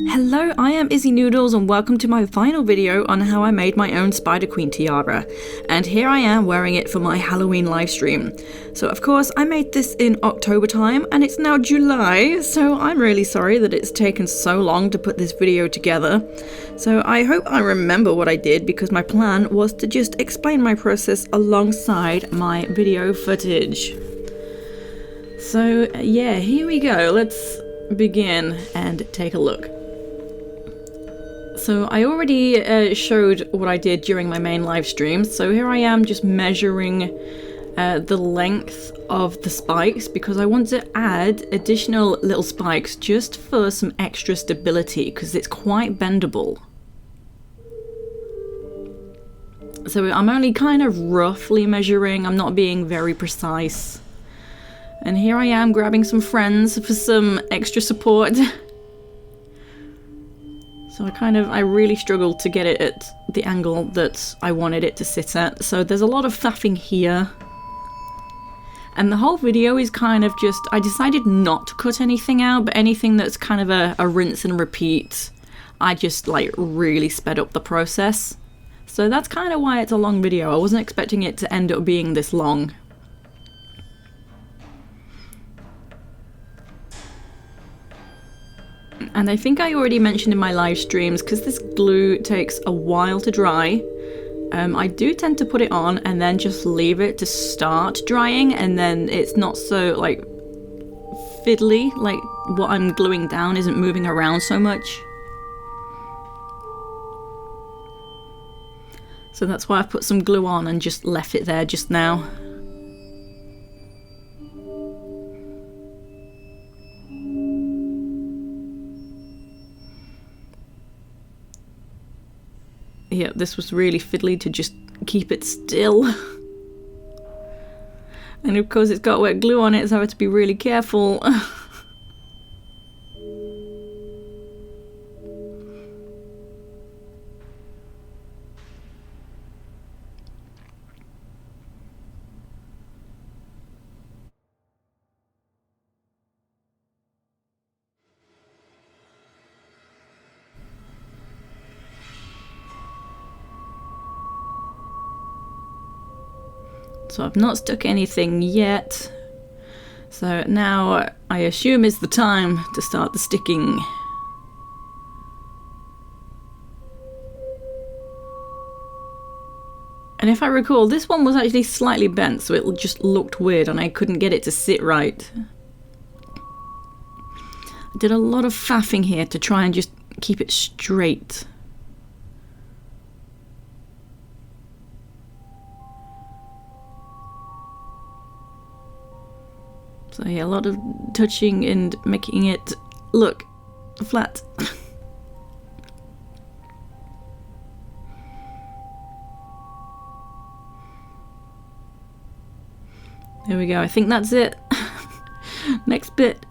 Hello, I am Izzy Noodles and welcome to my final video on how I made my own Spider Queen tiara. And here I am wearing it for my Halloween livestream. So of course I made this in October time and it's now July, so I'm really sorry that it's taken so long to put this video together. So I hope I remember what I did because my plan was to just explain my process alongside my video footage. So yeah, here we go. Let's begin and take a look. So I already showed what I did during my main live stream, so here I am just measuring the length of the spikes because I want to add additional little spikes just for some extra stability because it's quite bendable. So I'm only kind of roughly measuring, I'm not being very precise. And here I am grabbing some friends for some extra support. So I really struggled to get it at the angle that I wanted it to sit at. So there's a lot of faffing here. And the whole video is kind of just, I decided not to cut anything out, but anything that's kind of a rinse and repeat, I just like really sped up the process. So that's kind of why it's a long video. I wasn't expecting it to end up being this long. And I think I already mentioned in my live streams, because this glue takes a while to dry, I do tend to put it on and then just leave it to start drying, and then it's not so like fiddly, like what I'm gluing down isn't moving around so much. So that's why I've put some glue on and just left it there just now. Yeah, this was really fiddly to just keep it still. And of course it's got wet glue on it, so I have to be really careful. So I've not stuck anything yet. So now I assume is the time to start the sticking. And if I recall, this one was actually slightly bent, so it just looked weird and I couldn't get it to sit right. I did a lot of faffing here to try and just keep it straight. So yeah, a lot of touching and making it look flat. There we go, I think that's it. Next bit.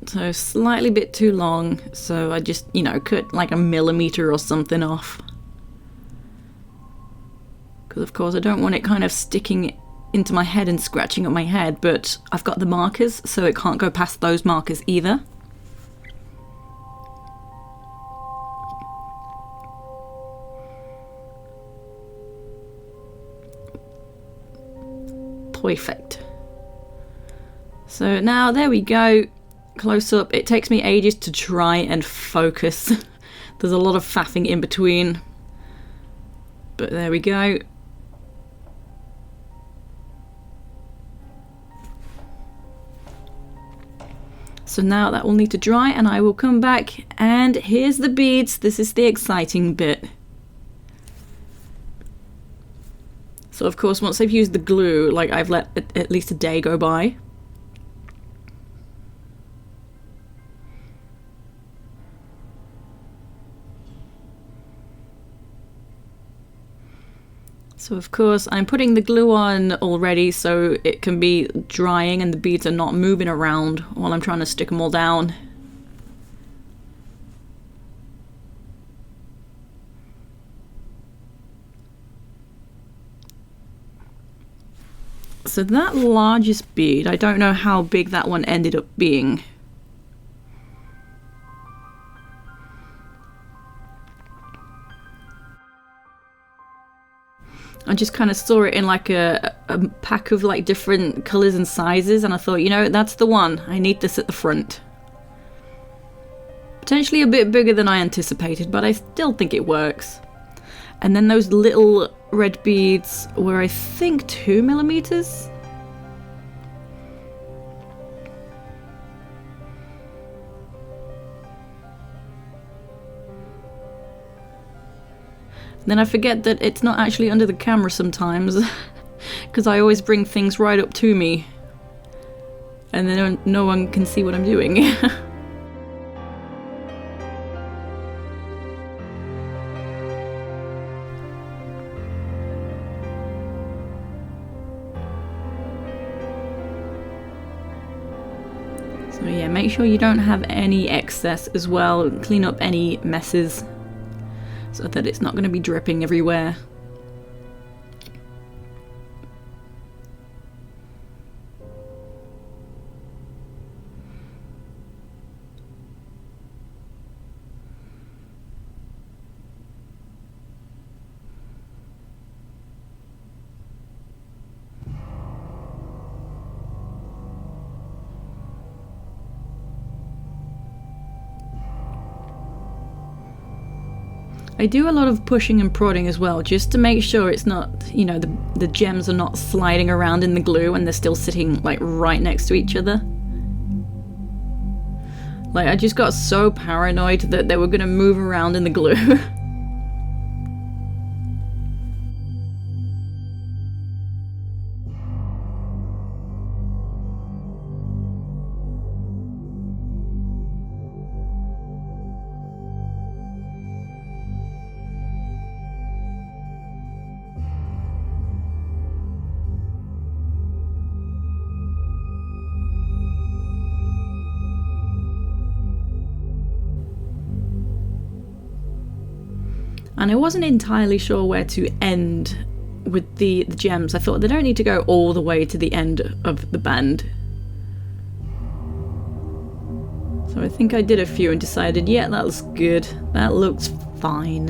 So slightly bit too long, so I just, you know, cut like 1 millimeter or something off. Because of course I don't want it kind of sticking into my head and scratching up my head, but I've got the markers, so it can't go past those markers either. Perfect. So now there we go. Close up. It takes me ages to try and focus. There's a lot of faffing in between. But there we go. So now that will need to dry and I will come back and here's the beads. This is the exciting bit. So of course once I've used the glue, like I've let at least a day go by. So So of course I'm putting the glue on already so it can be drying and the beads are not moving around while I'm trying to stick them all down. So that largest bead, I don't know how big that one ended up being. I just kind of saw it in like a pack of like different colours and sizes, and I thought, you know, that's the one. I need this at the front. Potentially a bit bigger than I anticipated, but I still think it works. And then those little red beads were, I think, 2mm. Then I forget that it's not actually under the camera sometimes, because I always bring things right up to me, and then no one can see what I'm doing. So yeah, make sure you don't have any excess as well. Clean up any messes so that it's not going to be dripping everywhere. I do a lot of pushing and prodding as well, just to make sure it's not, you know, the gems are not sliding around in the glue and they're still sitting like right next to each other. Like, I just got so paranoid that they were gonna move around in the glue. And I wasn't entirely sure where to end with the gems. I thought they don't need to go all the way to the end of the band. So I think I did a few and decided, yeah, that looks good. That looks fine.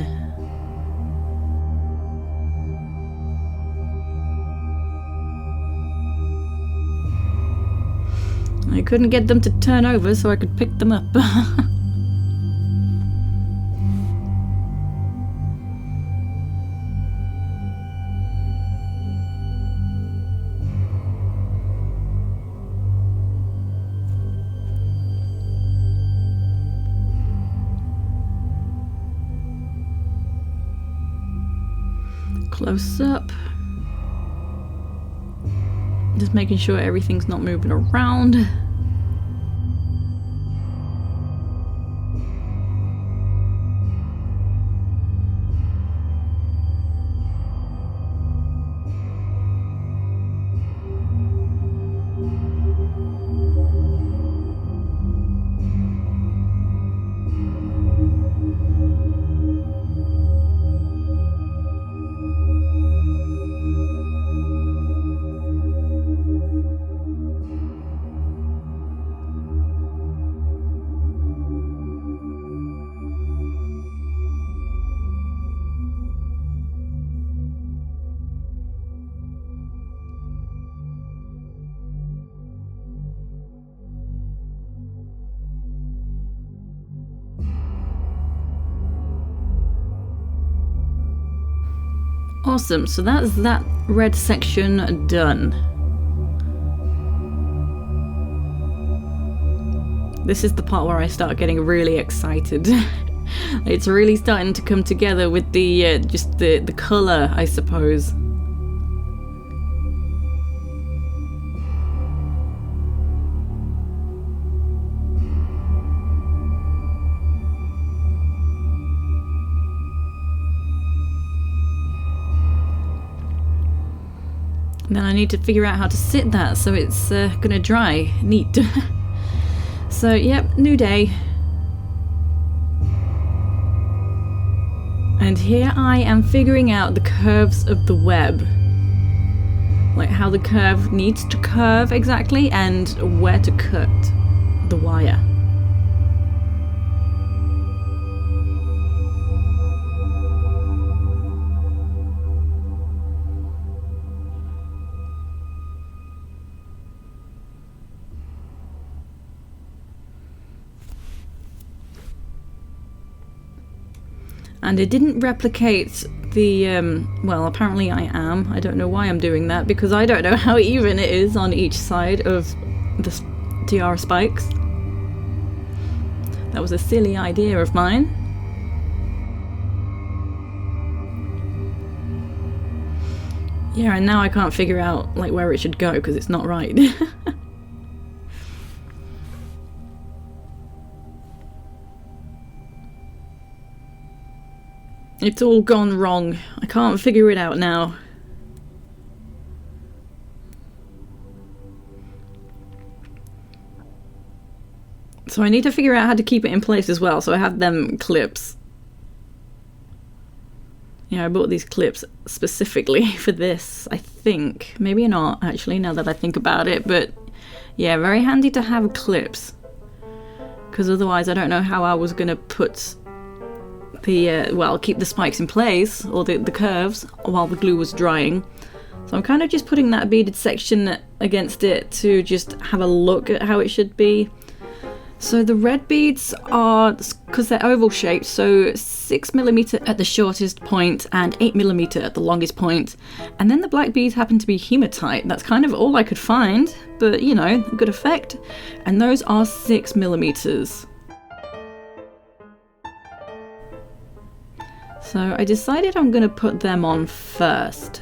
I couldn't get them to turn over so I could pick them up. Close up. Just making sure everything's not moving around. Awesome, so that's that red section done. This is the part where I start getting really excited. It's really starting to come together with the just the colour, I suppose. Then I need to figure out how to sit that so it's gonna dry. Neat. So, yep, new day. And here I am figuring out the curves of the web. Like how the curve needs to curve exactly and where to cut the wire. And it didn't replicate the, well, apparently I am. I don't know why I'm doing that, because I don't know how even it is on each side of the tiara spikes. That was a silly idea of mine. Yeah, and now I can't figure out, like, where it should go, because it's not right. It's all gone wrong. I can't figure it out now. So I need to figure out how to keep it in place as well. So I have them clips. Yeah, I bought these clips specifically for this, I think. Maybe not, actually, now that I think about it. But yeah, very handy to have clips. Because otherwise I don't know how I was going to put the, well, keep the spikes in place, or the curves, while the glue was drying. So I'm kind of just putting that beaded section against it to just have a look at how it should be. So the red beads are, because they're oval shaped, so 6mm at the shortest point and 8mm at the longest point. And then the black beads happen to be hematite. That's kind of all I could find, but you know, good effect. And those are 6mm. So I decided I'm going to put them on first.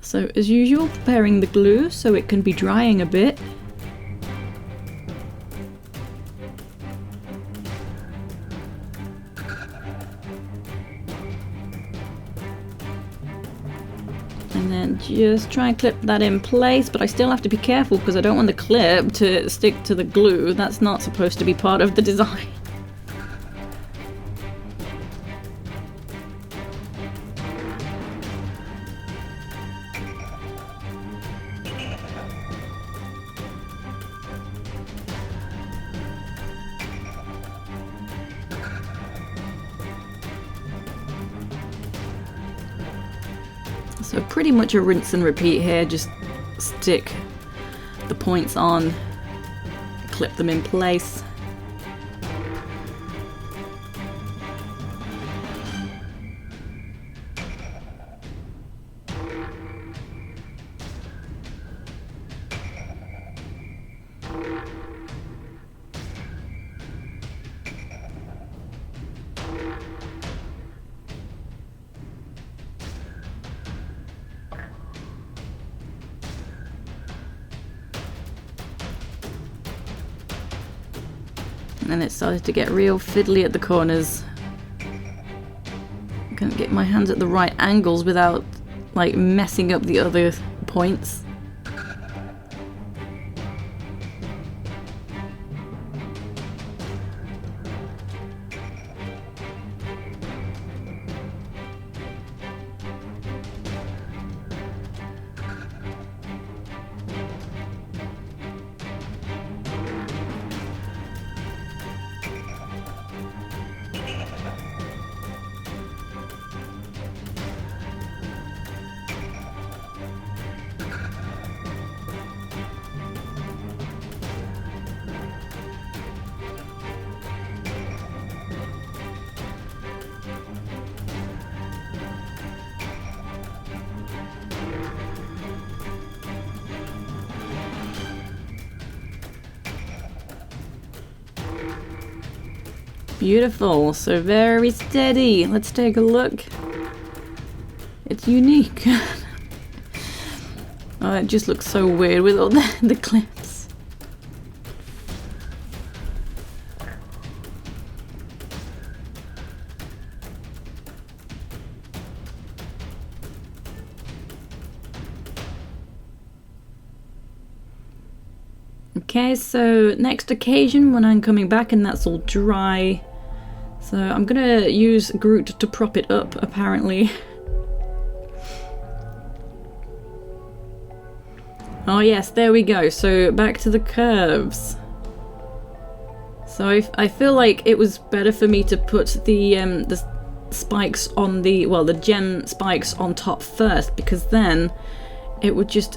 So as usual, preparing the glue so it can be drying a bit. And then just try and clip that in place, but I still have to be careful because I don't want the clip to stick to the glue. That's not supposed to be part of the design. So pretty much a rinse and repeat here, just stick the points on, clip them in place. And it started to get real fiddly at the corners. I couldn't get my hands at the right angles without like messing up the other points. Beautiful, so very steady. Let's take a look. It's unique. Oh, it just looks so weird with all the clips. Okay, so next occasion when I'm coming back and that's all dry. So I'm gonna use Groot to prop it up, apparently. Oh yes, there we go. So back to the curves. So I feel like it was better for me to put the spikes on the, well, the gem spikes on top first, because then it would just,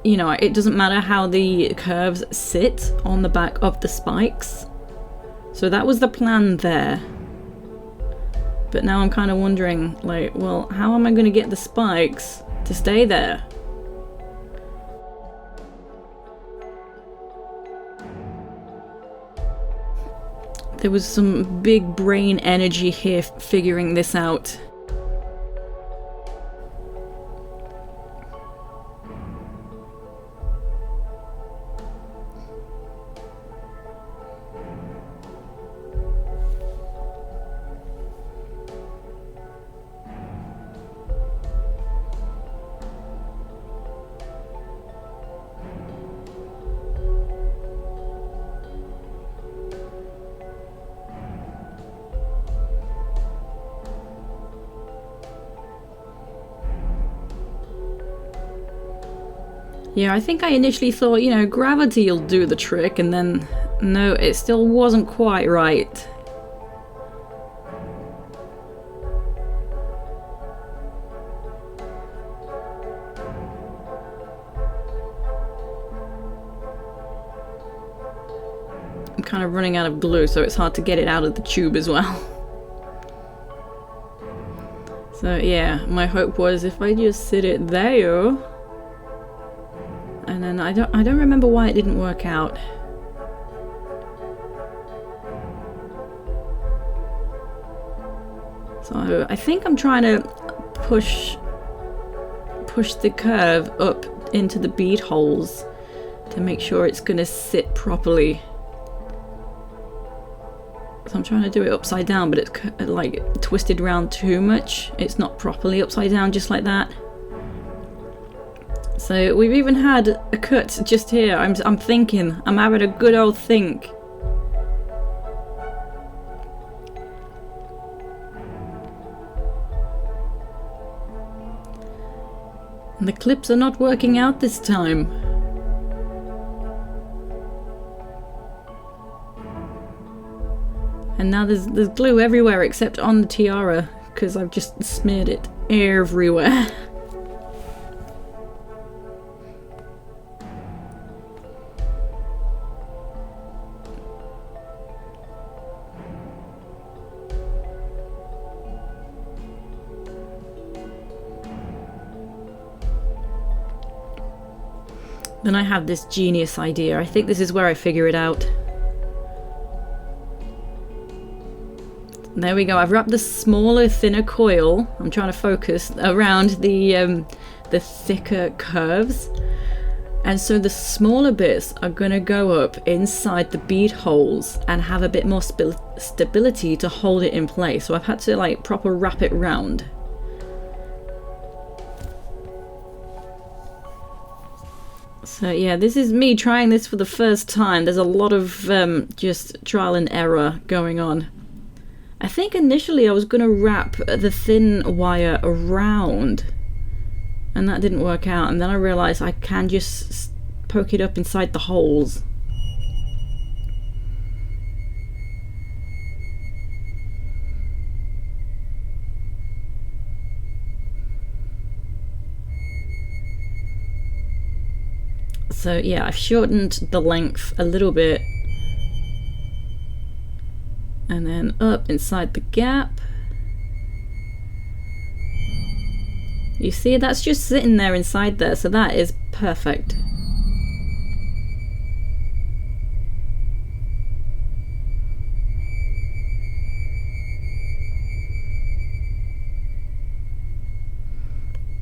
you know, it doesn't matter how the curves sit on the back of the spikes. So that was the plan there. But now I'm kind of wondering, like, well, how am I going to get the spikes to stay there? There was some big brain energy here figuring this out. Yeah, I think I initially thought, you know, gravity will do the trick, and then, no, it still wasn't quite right. I'm kind of running out of glue, so it's hard to get it out of the tube as well. So yeah, my hope was if I just sit it there. And then I don't remember why it didn't work out. So I think I'm trying to push the curve up into the bead holes to make sure it's gonna sit properly. So I'm trying to do it upside down, but it's like twisted around too much. It's not properly upside down, just like that. So we've even had a cut just here. I'm thinking, I'm having a good old think. And the clips are not working out this time. And now there's glue everywhere except on the tiara, because I've just smeared it everywhere. Then I have this genius idea. I think this is where I figure it out. There we go. I've wrapped the smaller, thinner coil. I'm trying to focus around the thicker curves. And so the smaller bits are going to go up inside the bead holes and have a bit more stability to hold it in place. So I've had to like proper wrap it round. So yeah, this is me trying this for the first time. There's a lot of just trial and error going on. I think initially I was going to wrap the thin wire around, and that didn't work out. And then I realized I can just poke it up inside the holes. So yeah, I've shortened the length a little bit. And then up inside the gap. You see, that's just sitting there inside there, so that is perfect.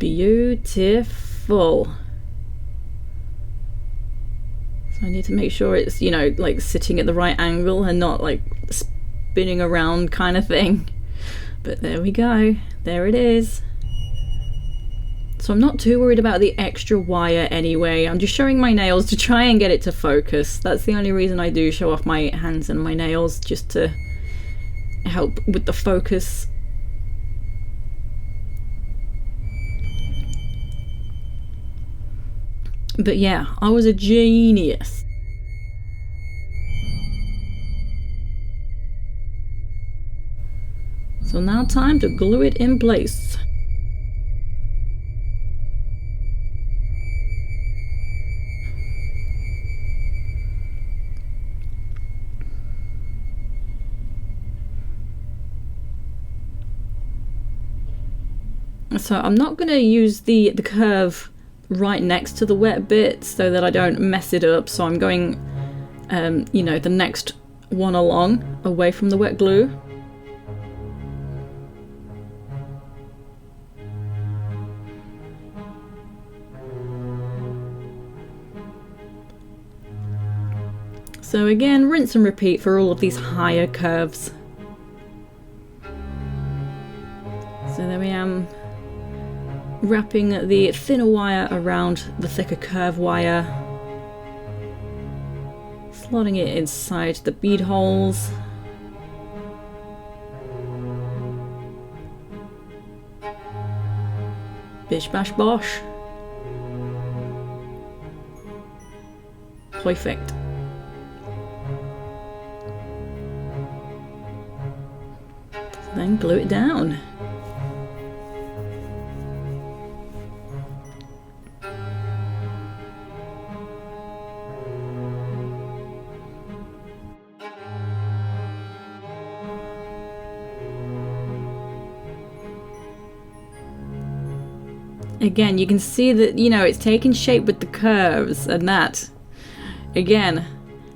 Beautiful. So I need to make sure it's, you know, like sitting at the right angle and not like spinning around kind of thing. But there we go. There it is. So I'm not too worried about the extra wire anyway. I'm just showing my nails to try and get it to focus. That's the only reason I do show off my hands and my nails, just to help with the focus. But yeah, I was a genius. So now time to glue it in place. So I'm not going to use the curve right next to the wet bit so that I don't mess it up. So I'm going, you know, the next one along, away from the wet glue. So again, rinse and repeat for all of these higher curves. So there we am, wrapping the thinner wire around the thicker curve wire, slotting it inside the bead holes. Bish bash bosh. Perfect. Then glue it down. Again, you can see that, you know, it's taking shape with the curves, and that, again,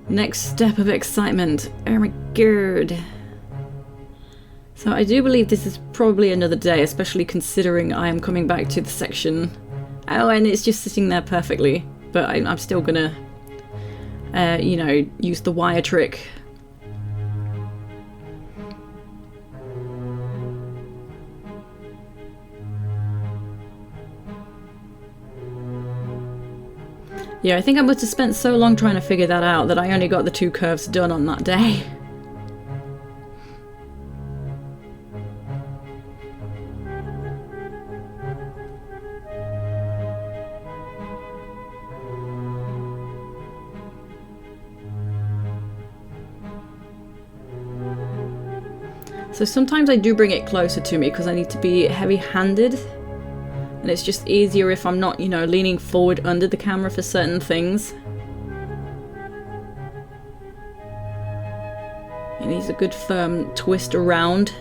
next step of excitement. Oh my god. So I do believe this is probably another day, especially considering I am coming back to the section. Oh, and it's just sitting there perfectly, but I'm still gonna, you know, use the wire trick. Yeah, I think I must have spent so long trying to figure that out that I only got the 2 curves done on that day. So sometimes I do bring it closer to me because I need to be heavy-handed. And it's just easier if I'm not, you know, leaning forward under the camera for certain things. It needs a good firm twist around.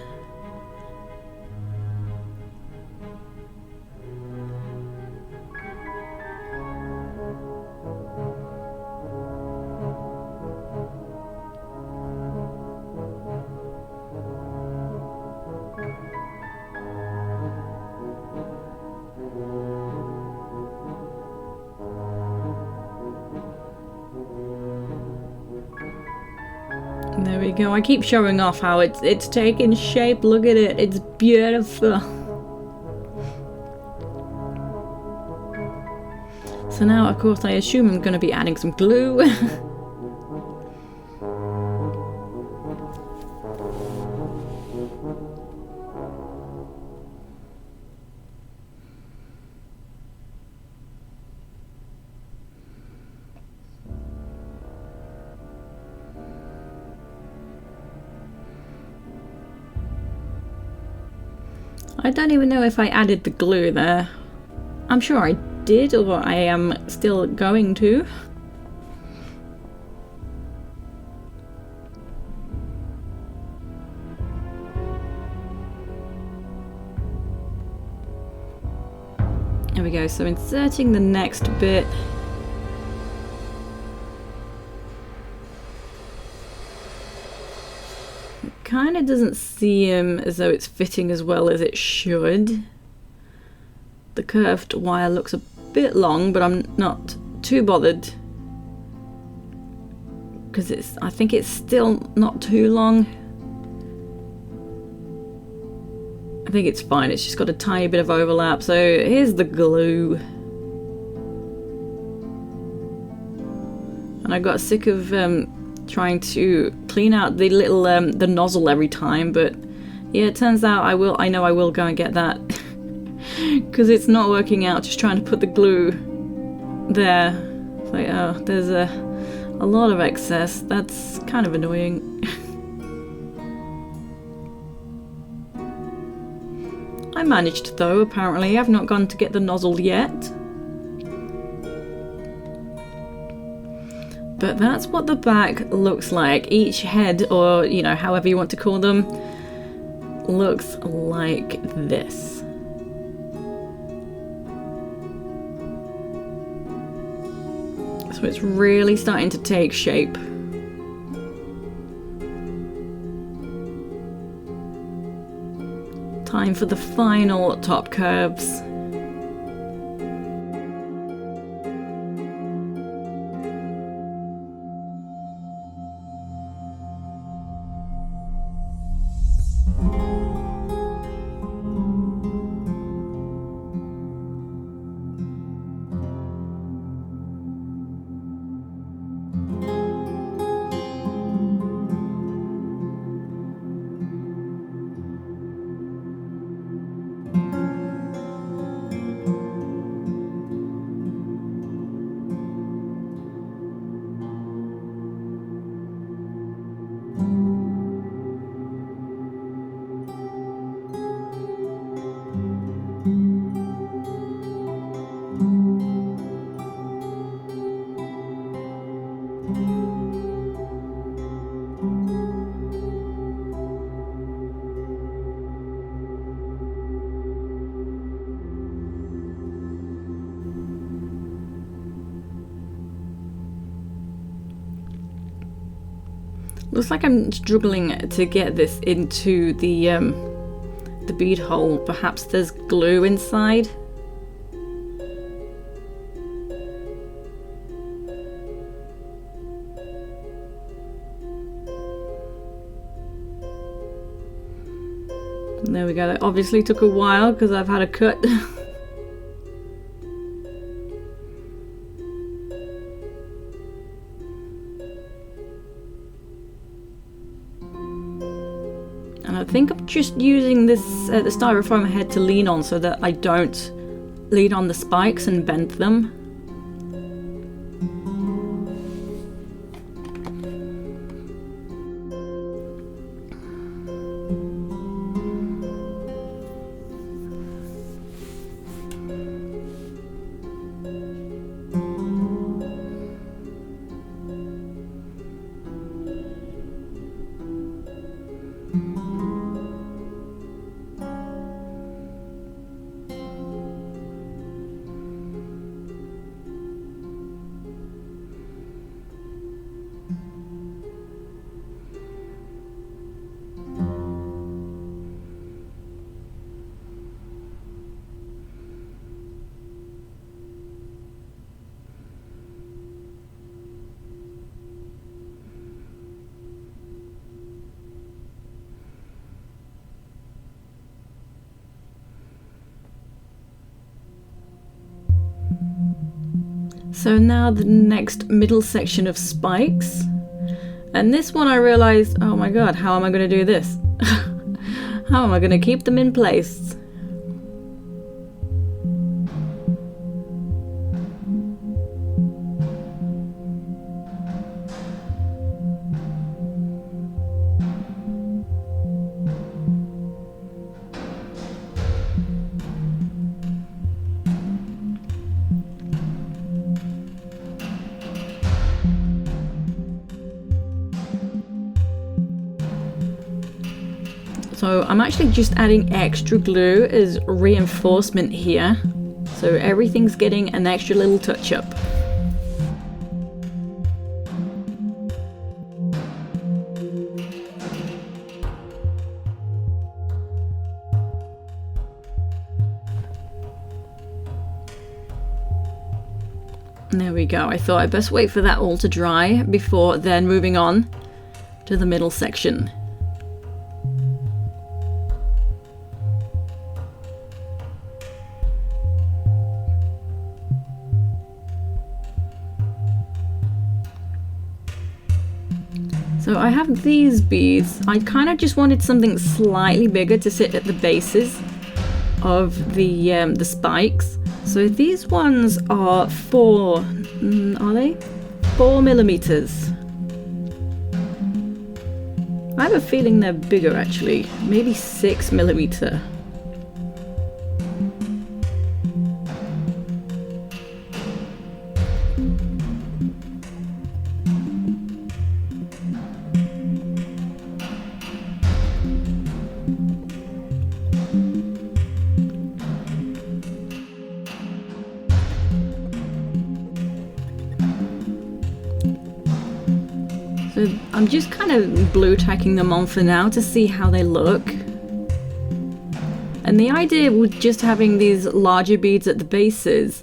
There we go. I keep showing off how it's taking shape. Look at it. It's beautiful. So now, of course, I assume I'm going to be adding some glue. I don't even know if I added the glue there. I'm sure I did, or I am still going to. There we go, so inserting the next bit. Kind of doesn't seem as though it's fitting as well as it should, The curved wire looks a bit long, but I'm not too bothered because I think it's still not too long. I think it's fine. It's just got a tiny bit of overlap. So here's the glue. And I got sick of trying to clean out the little the nozzle every time, but yeah, it turns out I know I will go and get that because it's not working out just trying to put the glue there. It's like, oh, there's a lot of excess. That's kind of annoying. I managed though, apparently. I've not gone to get the nozzle yet. But that's what the back looks like. Each head, or you know, however you want to call them, looks like this. So it's really starting to take shape. Time for the final top curves. Looks like I'm struggling to get this into the bead hole. Perhaps there's glue inside. And there we go. That obviously took a while because I've had a cut. I think I'm just using this the styrofoam head to lean on so that I don't lean on the spikes and bend them. So now the next middle section of spikes. And this one I realized, oh my god, how am I going to do this? How am I going to keep them in place? So I'm actually just adding extra glue as reinforcement here. So everything's getting an extra little touch up. There we go. I thought I'd best wait for that all to dry before then moving on to the middle section. So I have these beads. I kind of just wanted something slightly bigger to sit at the bases of the spikes. So these ones are are they? 4 millimeters. I have a feeling they're bigger actually, maybe 6 millimeter. So I'm just kind of blue tacking them on for now to see how they look. And the idea with just having these larger beads at the bases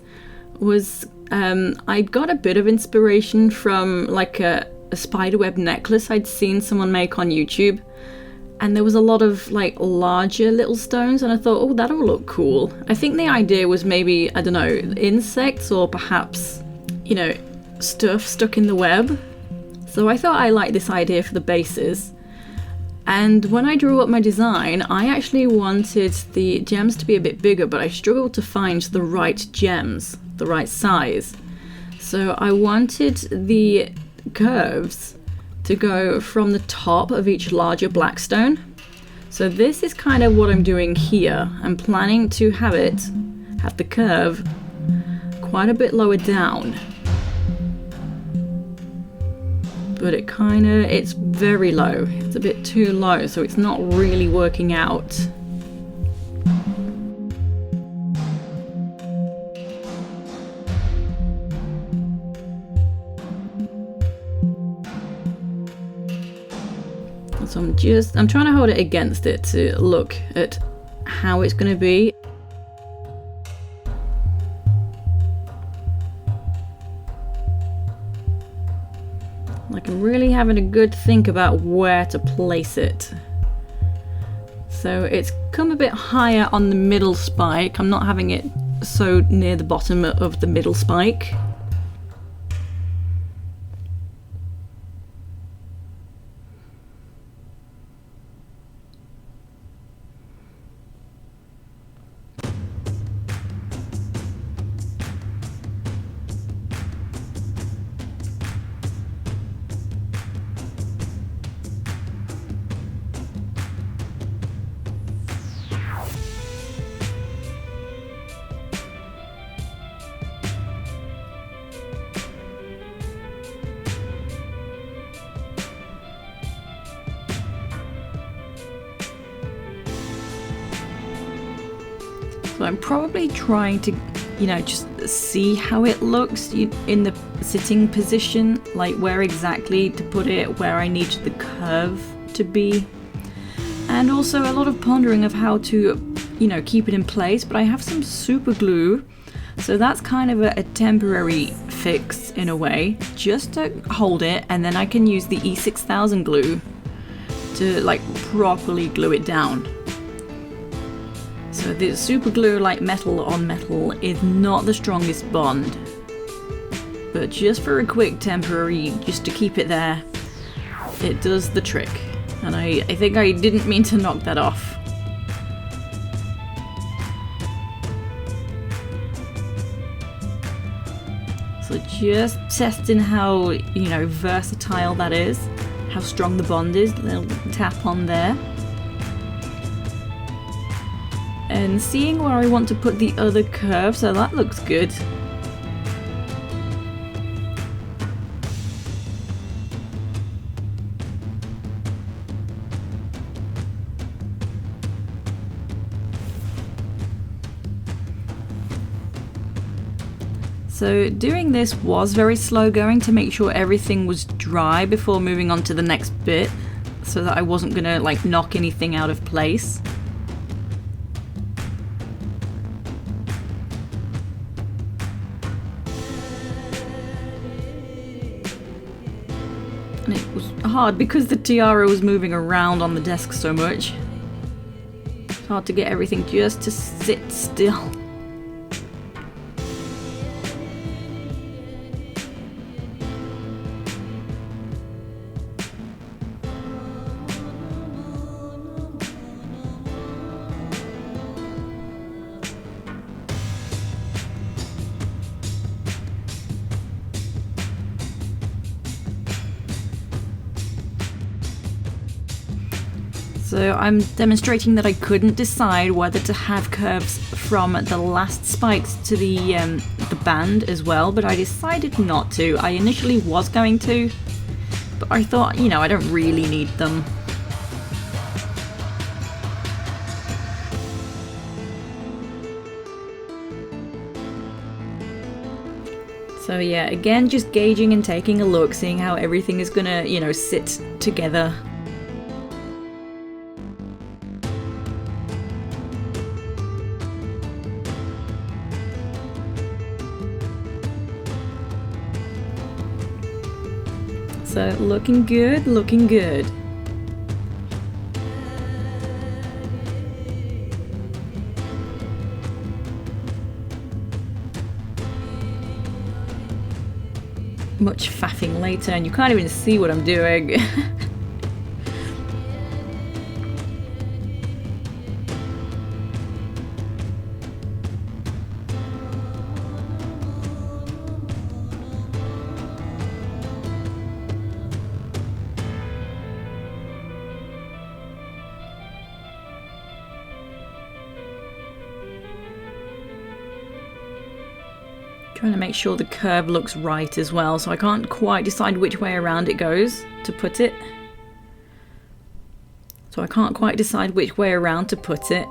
was I got a bit of inspiration from like a spiderweb necklace I'd seen someone make on YouTube. And there was a lot of like larger little stones and I thought, oh, that'll look cool. I think the idea was maybe, I don't know, insects or perhaps, you know, stuff stuck in the web. So I thought I liked this idea for the bases. And when I drew up my design, I actually wanted the gems to be a bit bigger, but I struggled to find the right gems, the right size. So I wanted the curves to go from the top of each larger black stone. So this is kind of what I'm doing here. I'm planning to have the curve quite a bit lower down. But it's very low. It's a bit too low, so it's not really working out. So I'm trying to hold it against it to look at how it's going to be. Like I'm really having a good think about where to place it. So it's come a bit higher on the middle spike. I'm not having it so near the bottom of the middle spike. So I'm probably trying to, you know, just see how it looks in the sitting position, like where exactly to put it, where I need the curve to be. And also a lot of pondering of how to, you know, keep it in place. But I have some super glue, so that's kind of a temporary fix in a way, just to hold it, and then I can use the E6000 glue to like properly glue it down. So the super glue, like metal on metal, is not the strongest bond, but just for a quick temporary, just to keep it there, it does the trick. And I think I didn't mean to knock that off. So just testing how, you know, versatile that is, how strong the bond is, a little tap on there. And seeing where I want to put the other curve, so that looks good. So doing this was very slow going to make sure everything was dry before moving on to the next bit, so that I wasn't gonna like knock anything out of place. And it was hard because the tiara was moving around on the desk so much. It's hard to get everything just to sit still. So I'm demonstrating that I couldn't decide whether to have curves from the last spikes to the band as well, but I decided not to. I initially was going to, but I thought, you know, I don't really need them. So yeah, again, just gauging and taking a look, seeing how everything is gonna, you know, sit together. So looking good, looking good. Much faffing later and you can't even see what I'm doing. Trying to make sure the curve looks right as well, so I can't quite decide which way around it goes to put it. So I can't quite decide which way around to put it.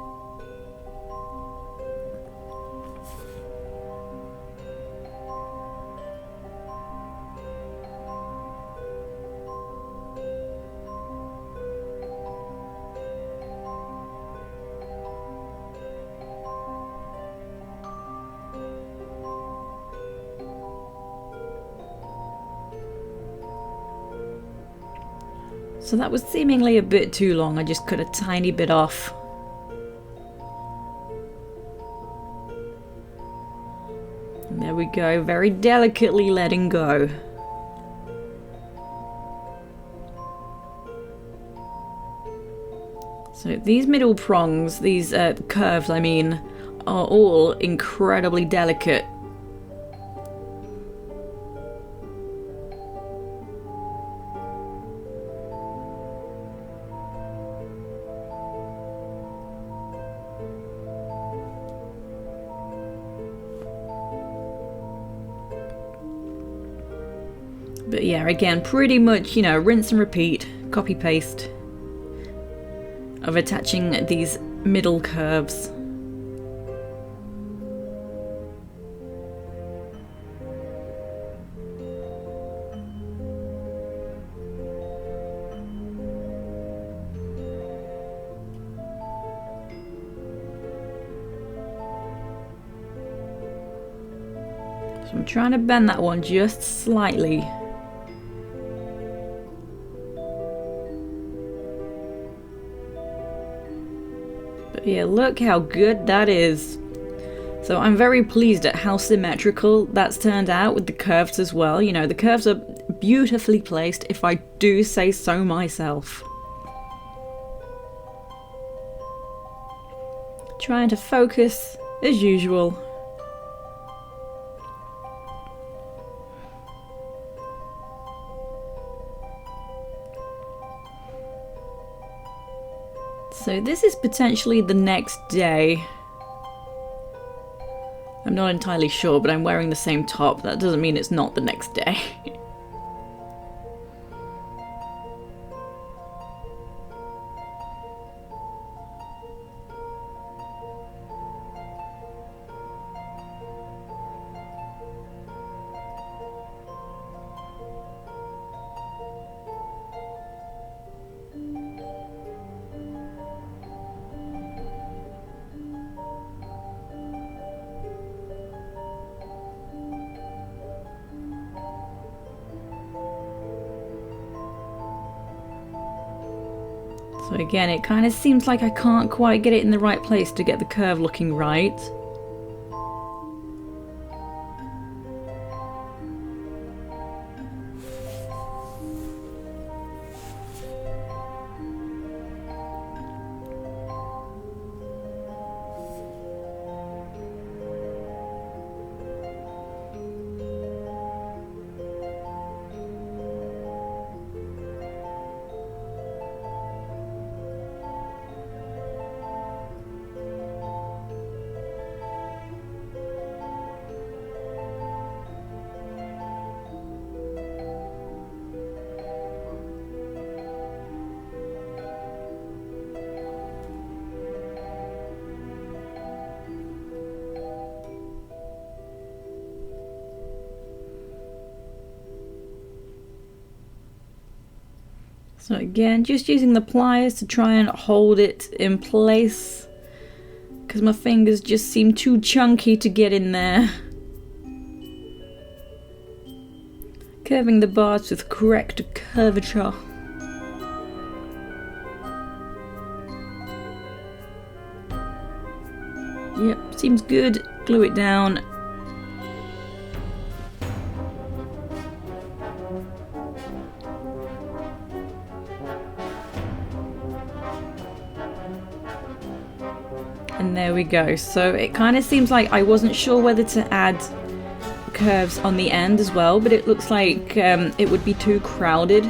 So that was seemingly a bit too long, I just cut a tiny bit off. And there we go, very delicately letting go. So these middle prongs, these curves I mean, are all incredibly delicate. But yeah, again, pretty much, you know, rinse and repeat, copy paste of attaching these middle curves. So I'm trying to bend that one just slightly. Yeah, look how good that is. So I'm very pleased at how symmetrical that's turned out with the curves as well. You know, the curves are beautifully placed, if I do say so myself. Trying to focus as usual. So this is potentially the next day. I'm not entirely sure, but I'm wearing the same top. That doesn't mean it's not the next day. So again, it kind of seems like I can't quite get it in the right place to get the curve looking right. So again, just using the pliers to try and hold it in place, because my fingers just seem too chunky to get in there. Curving the bars with correct curvature. Yep, seems good. Glue it down. And there we go. So it kind of seems like I wasn't sure whether to add curves on the end as well, but it looks like it would be too crowded.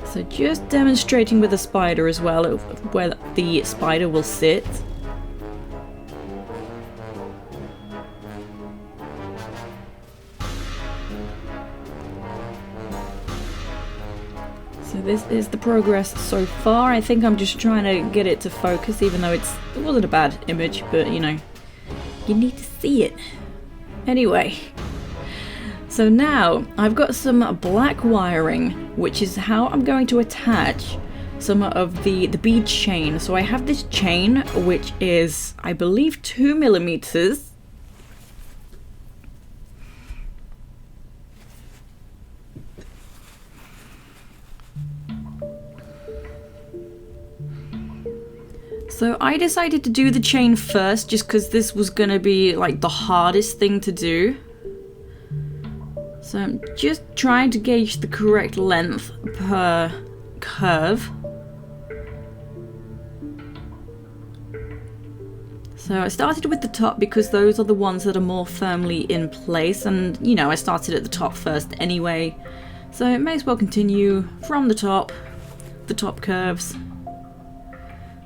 So just demonstrating with the spider as well, where the spider will sit. So this is the progress so far. I think I'm just trying to get it to focus, even though it wasn't a bad image, but you know, you need to see it. Anyway. So now I've got some black wiring, which is how I'm going to attach some of the bead chain. So I have this chain, which is, I believe, 2mm. So I decided to do the chain first, just because this was going to be like the hardest thing to do. So I'm just trying to gauge the correct length per curve. So I started with the top because those are the ones that are more firmly in place, and you know, I started at the top first anyway. So it may as well continue from the top curves.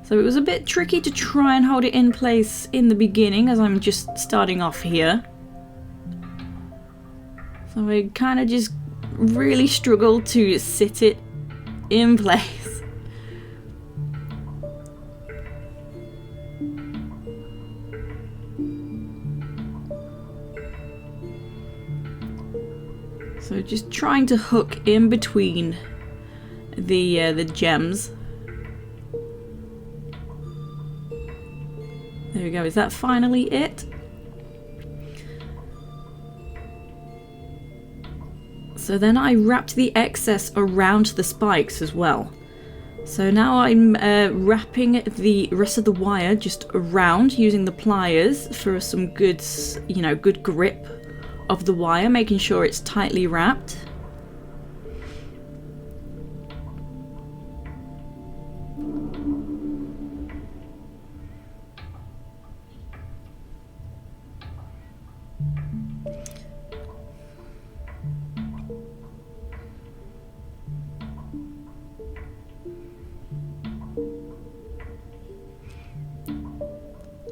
So it was a bit tricky to try and hold it in place in the beginning as I'm just starting off here. So I kind of just really struggled to sit it in place. So just trying to hook in between the gems. There we go, is that finally it? So then I wrapped the excess around the spikes as well. So now I'm wrapping the rest of the wire just around using the pliers for some good, you know, good grip of the wire, making sure it's tightly wrapped.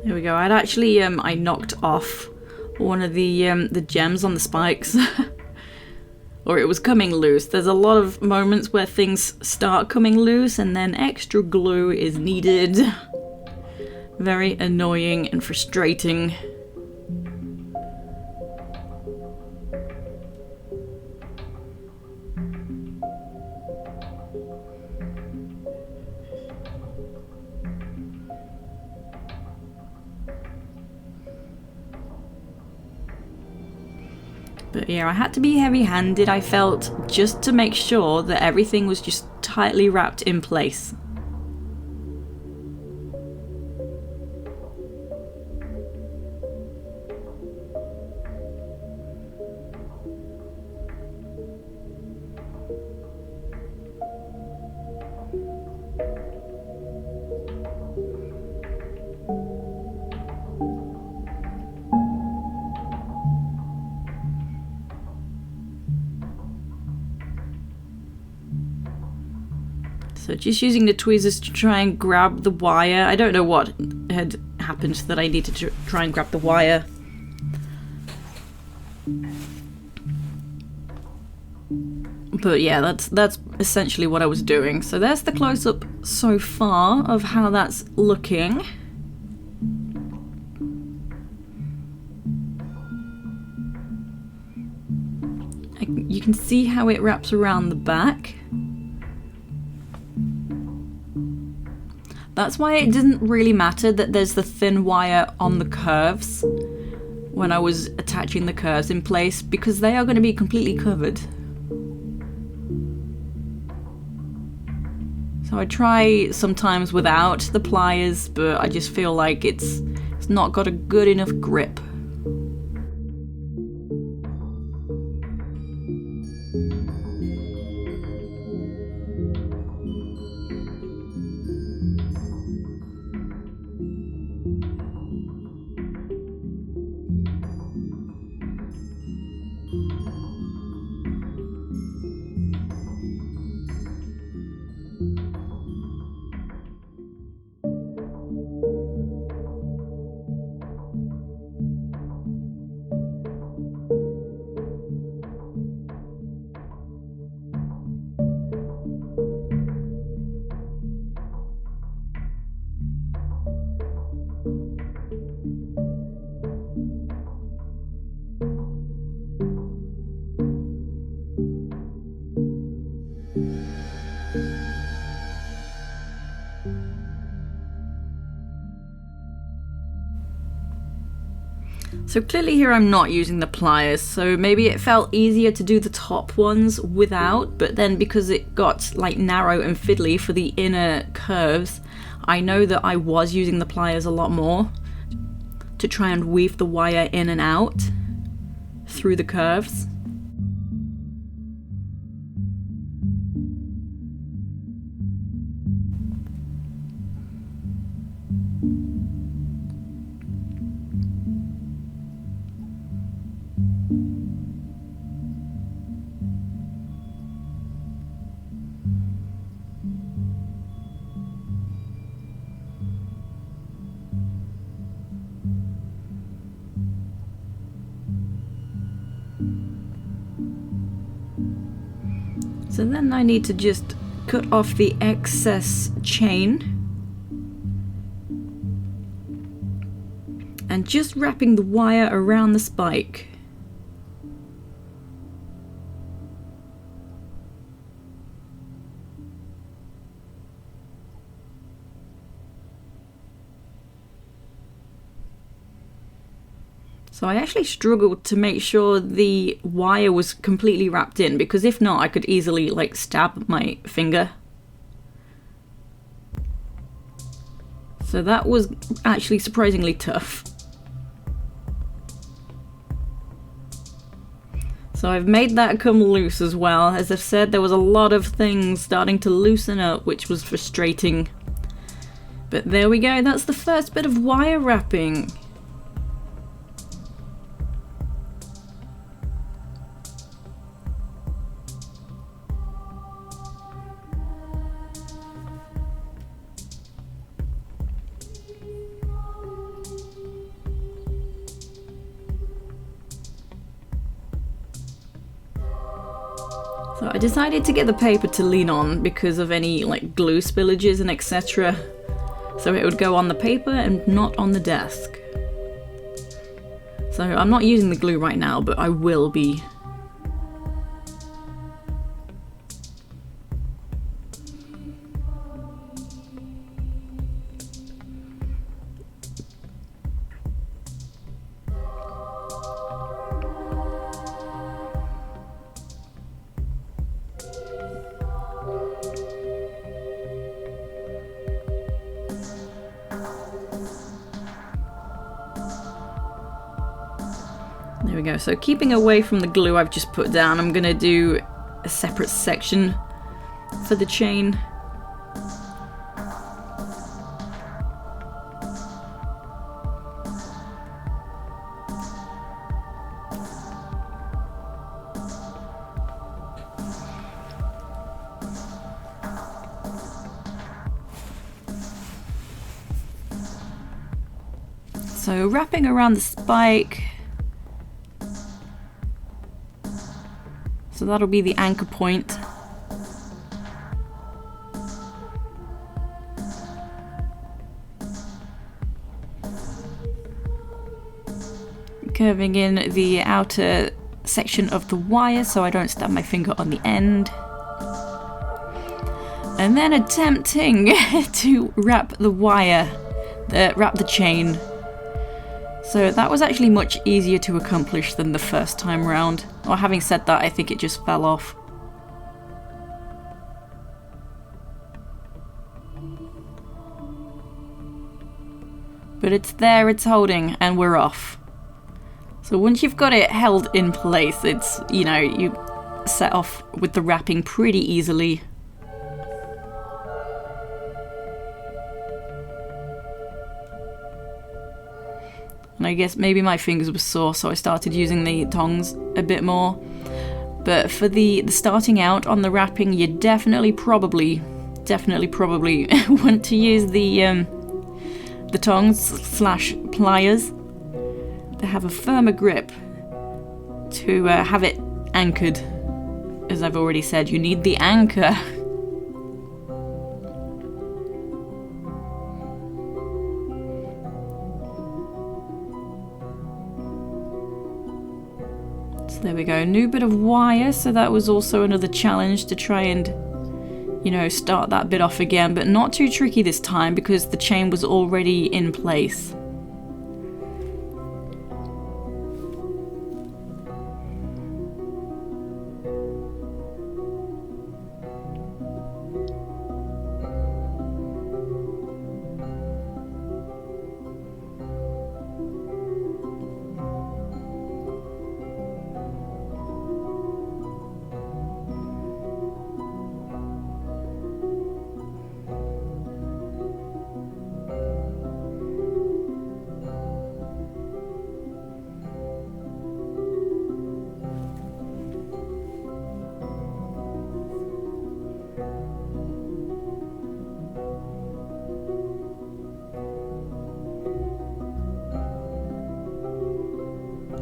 There we go. I'd actually I knocked off one of the gems on the spikes, or it was coming loose. There's a lot of moments where things start coming loose and then extra glue is needed. Very annoying and frustrating. But yeah, I had to be heavy-handed, I felt, just to make sure that everything was just tightly wrapped in place. So just using the tweezers to try and grab the wire. I don't know what had happened that I needed to try and grab the wire. But yeah, that's essentially what I was doing. So there's the close-up so far of how that's looking. You can see how it wraps around the back. That's why it didn't really matter that there's the thin wire on the curves when I was attaching the curves in place, because they are going to be completely covered. So I try sometimes without the pliers, but I just feel like it's not got a good enough grip. So clearly here I'm not using the pliers, so maybe it felt easier to do the top ones without, but then because it got like narrow and fiddly for the inner curves, I know that I was using the pliers a lot more to try and weave the wire in and out through the curves. So then I need to just cut off the excess chain and just wrapping the wire around the spike. So I actually struggled to make sure the wire was completely wrapped in, because if not, I could easily like stab my finger. So that was actually surprisingly tough. So I've made that come loose as well. As I've said, there was a lot of things starting to loosen up, which was frustrating. But there we go, that's the first bit of wire wrapping. So I decided to get the paper to lean on because of any like glue spillages and etc. So it would go on the paper and not on the desk. So I'm not using the glue right now, but I will be. There we go. So keeping away from the glue I've just put down, I'm gonna do a separate section for the chain. So wrapping around the spike. So that'll be the anchor point. Curving in the outer section of the wire so I don't stab my finger on the end. And then attempting to wrap the wire, wrap the chain. So that was actually much easier to accomplish than the first time round. Or having said that, I think it just fell off. But it's there, it's holding, and we're off. So once you've got it held in place, it's, you know, you set off with the wrapping pretty easily. And I guess maybe my fingers were sore, so I started using the tongs a bit more. But for the starting out on the wrapping, you definitely probably want to use the tongs / pliers. They have a firmer grip to have it anchored. As I've already said, you need the anchor. So there we go, new bit of wire, so that was also another challenge to try and, you know, start that bit off again, but not too tricky this time because the chain was already in place.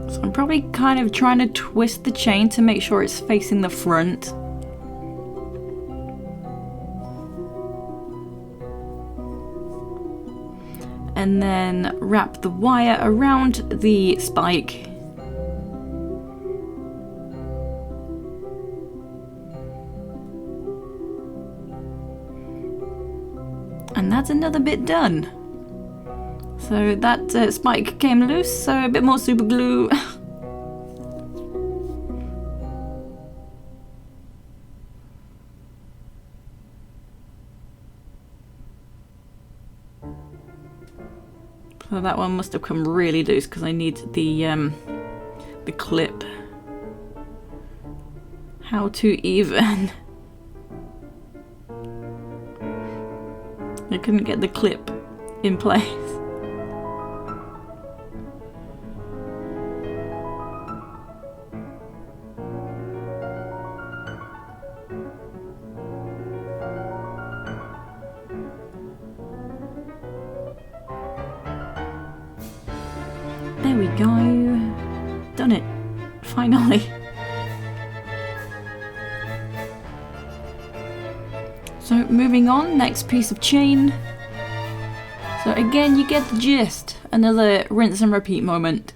So I'm probably kind of trying to twist the chain to make sure it's facing the front. And then wrap the wire around the spike. And that's another bit done. So that spike came loose, so a bit more super glue. So that one must have come really loose because I need the clip. How to even? I couldn't get the clip in place. There we go. Done it. Finally. So moving on, next piece of chain. So again, you get the gist. Another rinse and repeat moment.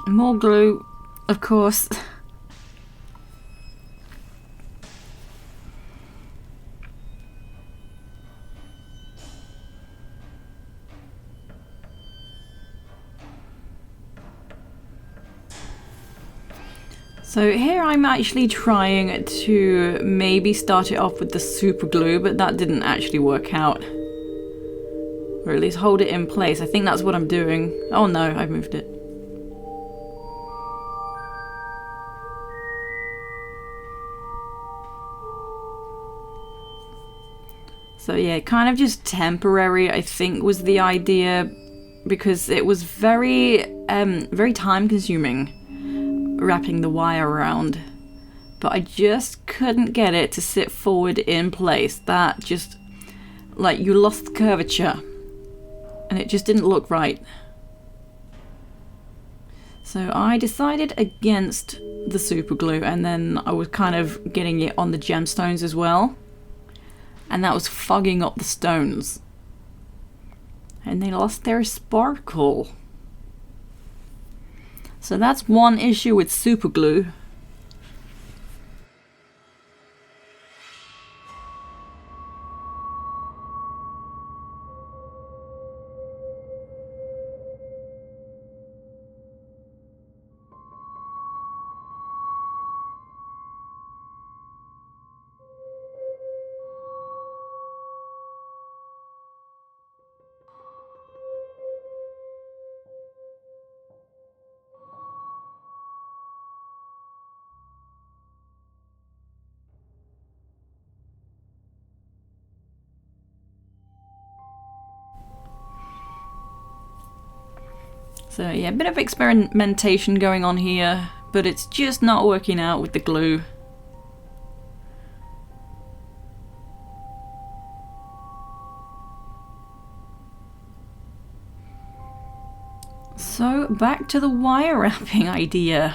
More glue, of course. So here I'm actually trying to maybe start it off with the super glue, but that didn't actually work out. Or at least hold it in place. I think that's what I'm doing. Oh no, I've moved it. So yeah, kind of just temporary, I think, was the idea, because it was very time consuming wrapping the wire around. But I just couldn't get it to sit forward in place. That just, like, you lost curvature. And it just didn't look right. So I decided against the super glue, and then I was kind of getting it on the gemstones as well. And that was fogging up the stones. And they lost their sparkle. So that's one issue with super glue. So yeah, a bit of experimentation going on here, but it's just not working out with the glue. So back to the wire wrapping idea.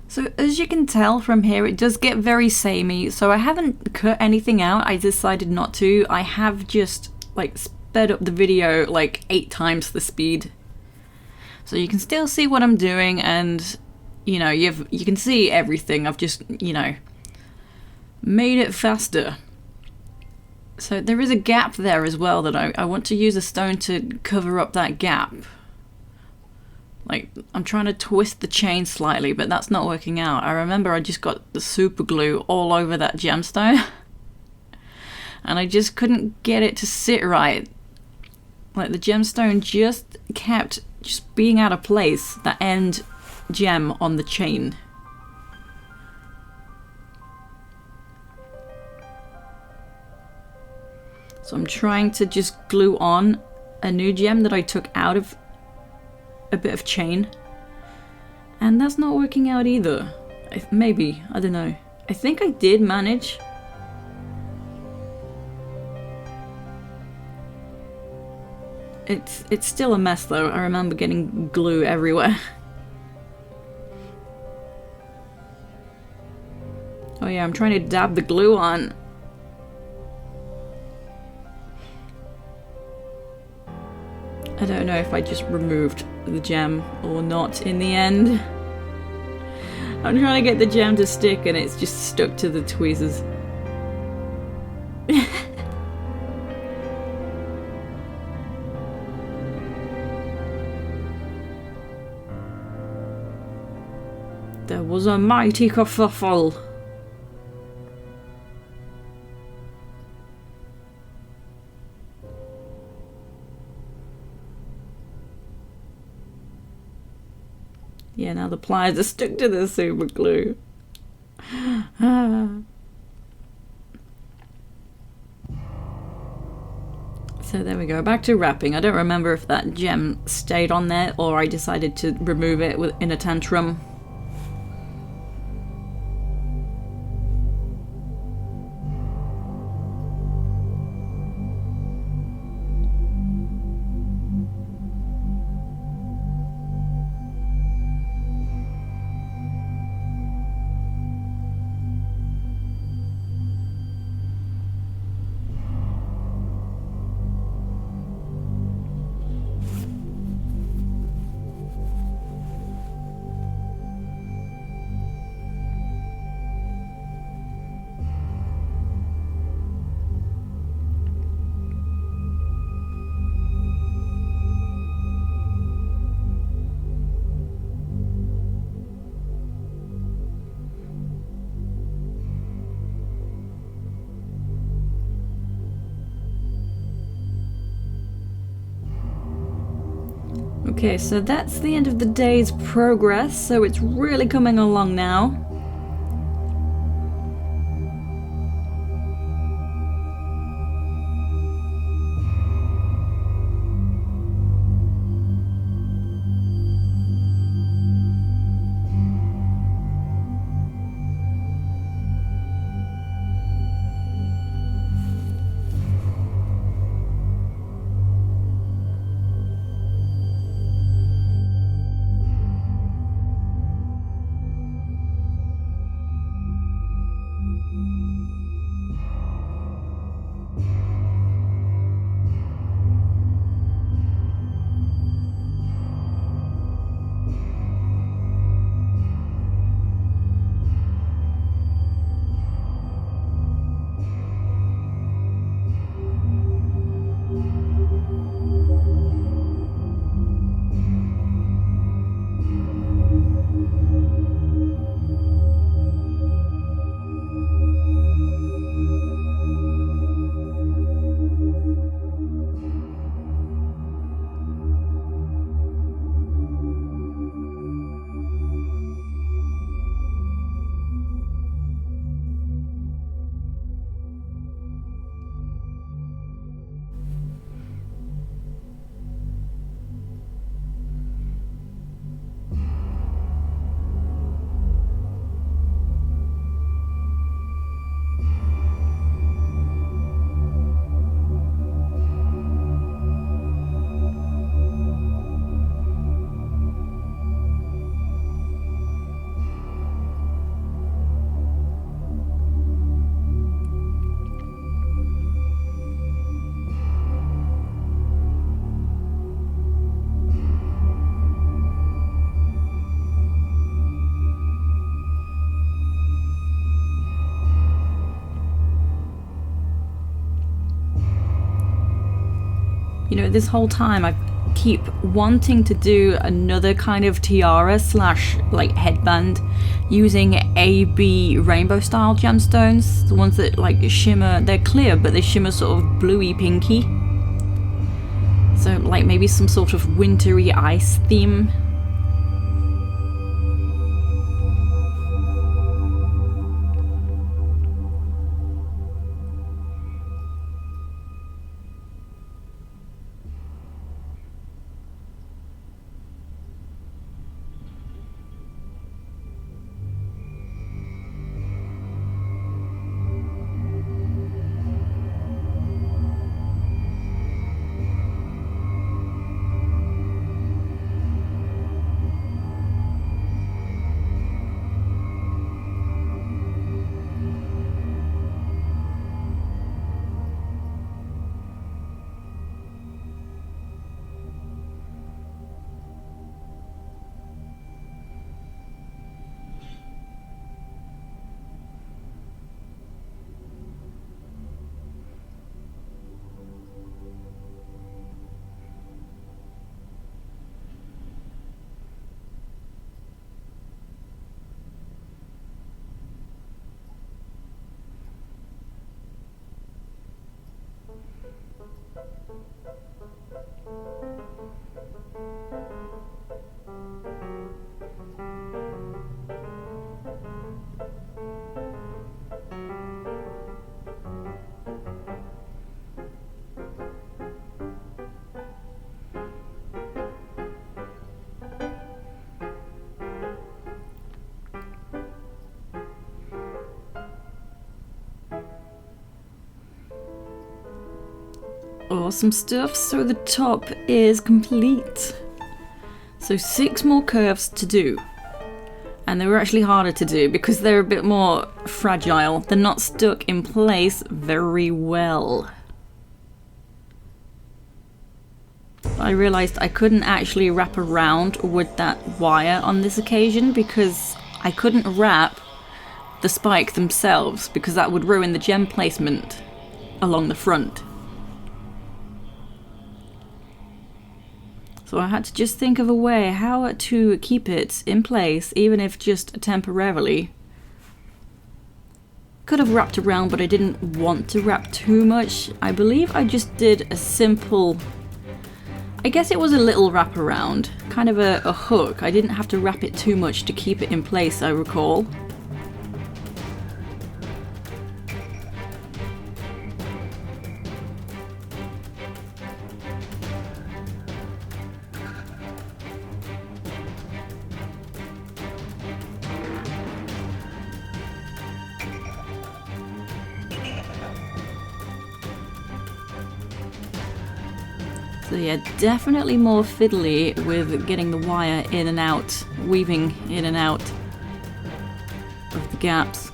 So as you can tell from here, it does get very samey, so I haven't cut anything out. I decided not to. I have just like sped up the video like 8 times the speed. So you can still see what I'm doing, and you know, you can see everything. I've just, you know, made it faster. So there is a gap there as well that I want to use a stone to cover up that gap. Like, I'm trying to twist the chain slightly, but that's not working out. I remember I just got the super glue all over that gemstone. And I just couldn't get it to sit right. Like, the gemstone just kept just being out of place. That end gem on the chain. So I'm trying to just glue on a new gem that I took out of a bit of chain, and that's not working out either. Maybe, I don't know. I think I did manage. It's still a mess though. I remember getting glue everywhere. Oh yeah, I'm trying to dab the glue on. I don't know if I just removed the gem or not in the end. I'm trying to get the gem to stick and it's just stuck to the tweezers. There was a mighty kerfuffle. Yeah, now the pliers are stuck to the super glue. So there we go, back to wrapping. I don't remember if that gem stayed on there or I decided to remove it in a tantrum. Okay, so that's the end of the day's progress, so it's really coming along now. You know, this whole time I keep wanting to do another kind of tiara slash like headband using AB rainbow style gemstones, the ones that like shimmer. They're clear but they shimmer sort of bluey pinky, so like maybe some sort of wintry ice theme. Awesome stuff, so the top is complete. So 6 more curves to do. And they were actually harder to do because they're a bit more fragile. They're not stuck in place very well. I realised I couldn't actually wrap around with that wire on this occasion because I couldn't wrap the spike themselves because that would ruin the gem placement along the front. So I had to just think of a way how to keep it in place, even if just temporarily. Could have wrapped around, but I didn't want to wrap too much. I believe I just did a simple, I guess it was a little wrap around, kind of a hook. I didn't have to wrap it too much to keep it in place, I recall. So yeah, definitely more fiddly with getting the wire in and out, weaving in and out of the gaps.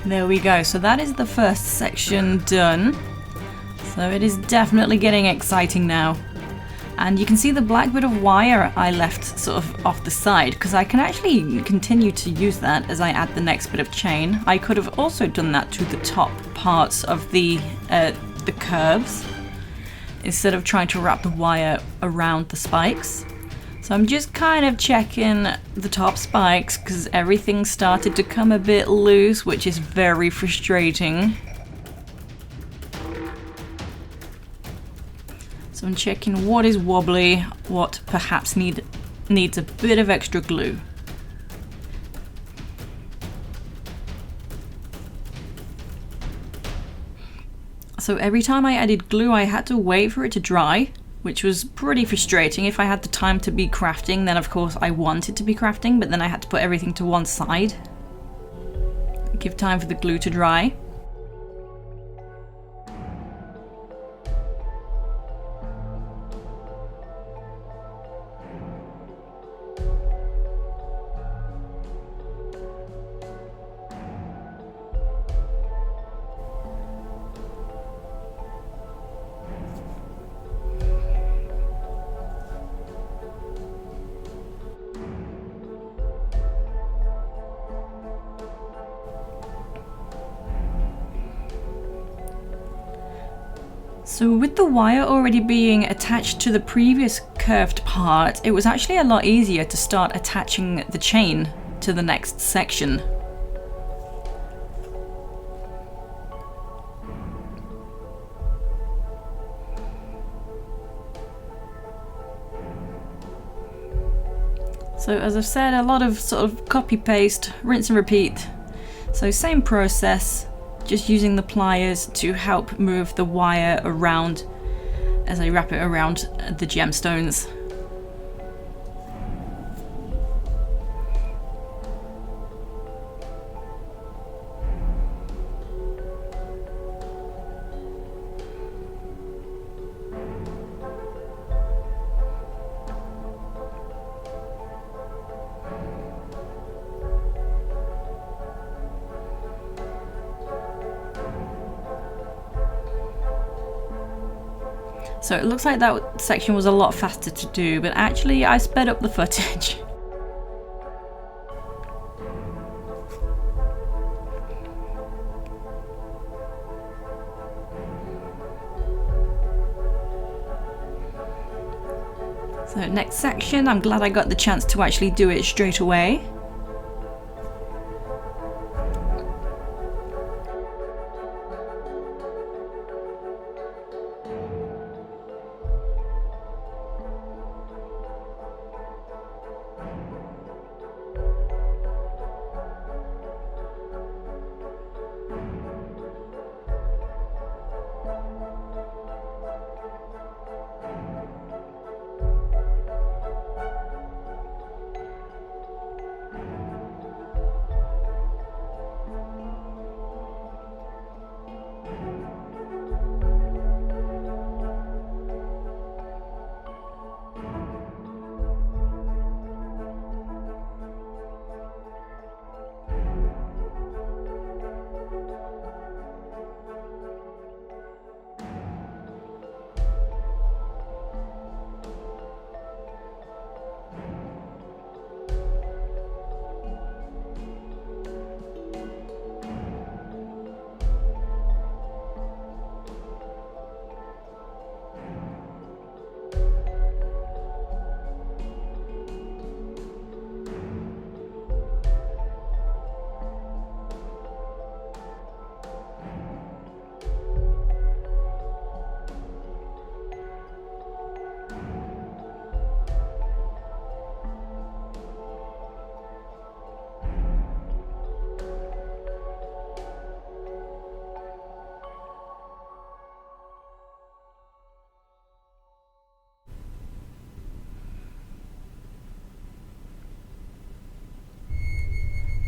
There we go, so that is the first section done. So it is definitely getting exciting now. And you can see the black bit of wire I left sort of off the side, because I can actually continue to use that as I add the next bit of chain. I could have also done that to the top parts of the curves, instead of trying to wrap the wire around the spikes. So I'm just kind of checking the top spikes because everything started to come a bit loose, which is very frustrating. So I'm checking what is wobbly, what perhaps needs a bit of extra glue. So every time I added glue, I had to wait for it to dry, which was pretty frustrating. If I had the time to be crafting, then of course I wanted to be crafting, but then I had to put everything to one side. Give time for the glue to dry. So with the wire already being attached to the previous curved part, it was actually a lot easier to start attaching the chain to the next section. So as I've said, a lot of sort of copy paste, rinse and repeat. So same process, just using the pliers to help move the wire around as I wrap it around the gemstones. So it looks like that section was a lot faster to do, but actually I sped up the footage. So next section, I'm glad I got the chance to actually do it straight away.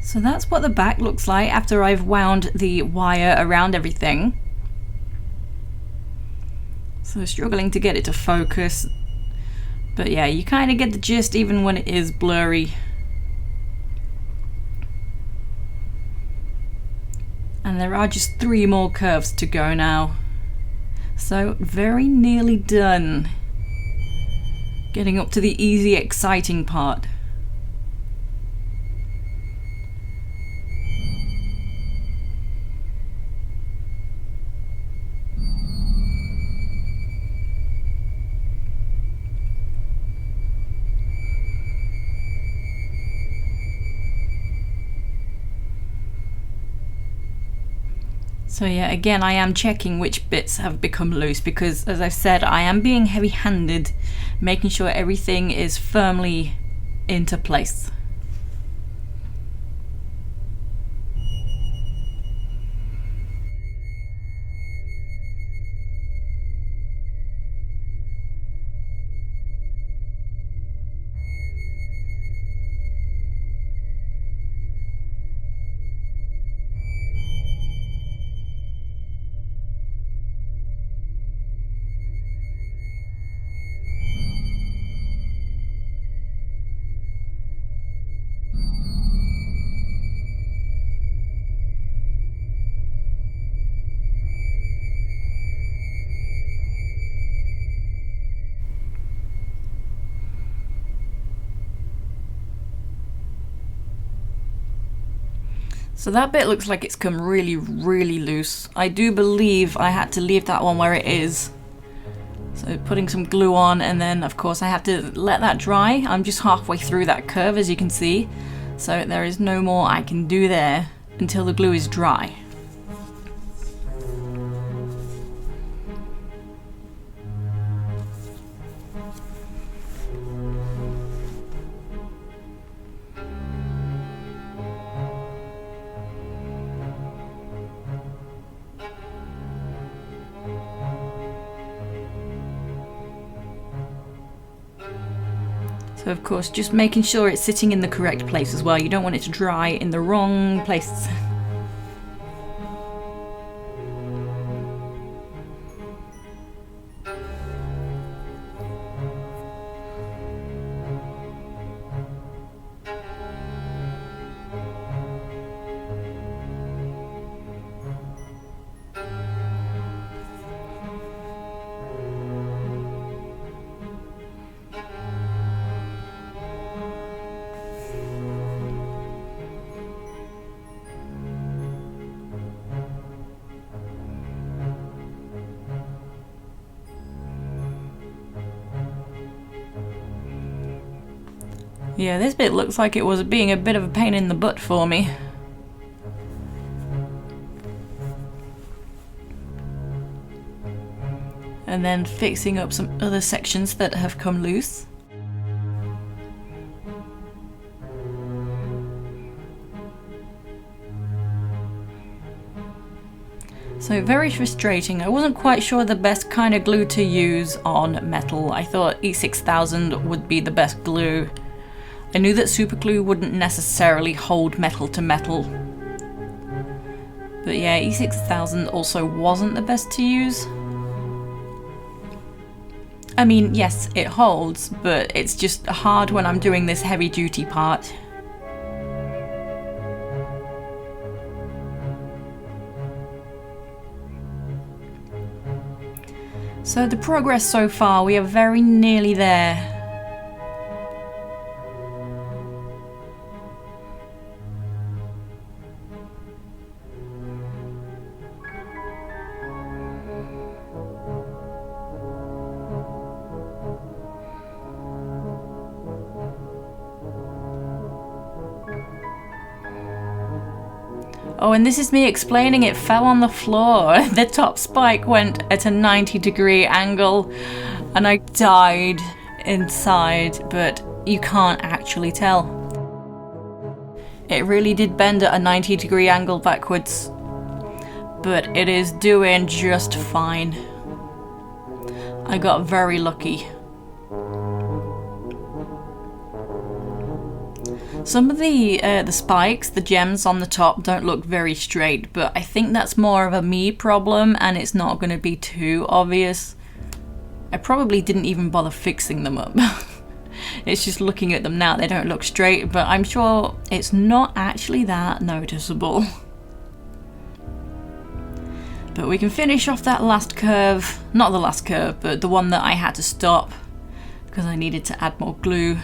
So that's what the back looks like after I've wound the wire around everything. So struggling to get it to focus. But yeah, you kind of get the gist even when it is blurry. And there are just 3 more curves to go now. So very nearly done. Getting up to the easy, exciting part. So yeah, again, I am checking which bits have become loose because, as I've said, I am being heavy-handed, making sure everything is firmly into place. So that bit looks like it's come really, really loose. I do believe I had to leave that one where it is. So putting some glue on, and then of course I have to let that dry. I'm just halfway through that curve, as you can see. So there is no more I can do there until the glue is dry. So of course, just making sure it's sitting in the correct place as well. You don't want it to dry in the wrong place. Yeah, this bit looks like it was being a bit of a pain in the butt for me. And then fixing up some other sections that have come loose. So very frustrating. I wasn't quite sure the best kind of glue to use on metal. I thought E6000 would be the best glue. I knew that super glue wouldn't necessarily hold metal to metal. But yeah, E6000 also wasn't the best to use. I mean, yes, it holds, but it's just hard when I'm doing this heavy duty part. So the progress so far, we are very nearly there. Oh, and this is me explaining it fell on the floor. The top spike went at a 90-degree angle and I died inside, but you can't actually tell. It really did bend at a 90-degree angle backwards, but it is doing just fine. I got very lucky. Some of the spikes, the gems on the top, don't look very straight, but I think that's more of a me problem and it's not going to be too obvious. I probably didn't even bother fixing them up. It's just looking at them now, they don't look straight, but I'm sure it's not actually that noticeable. But we can finish off that last curve, not the last curve, but the one that I had to stop because I needed to add more glue.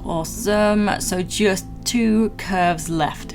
Awesome, so just 2 curves left.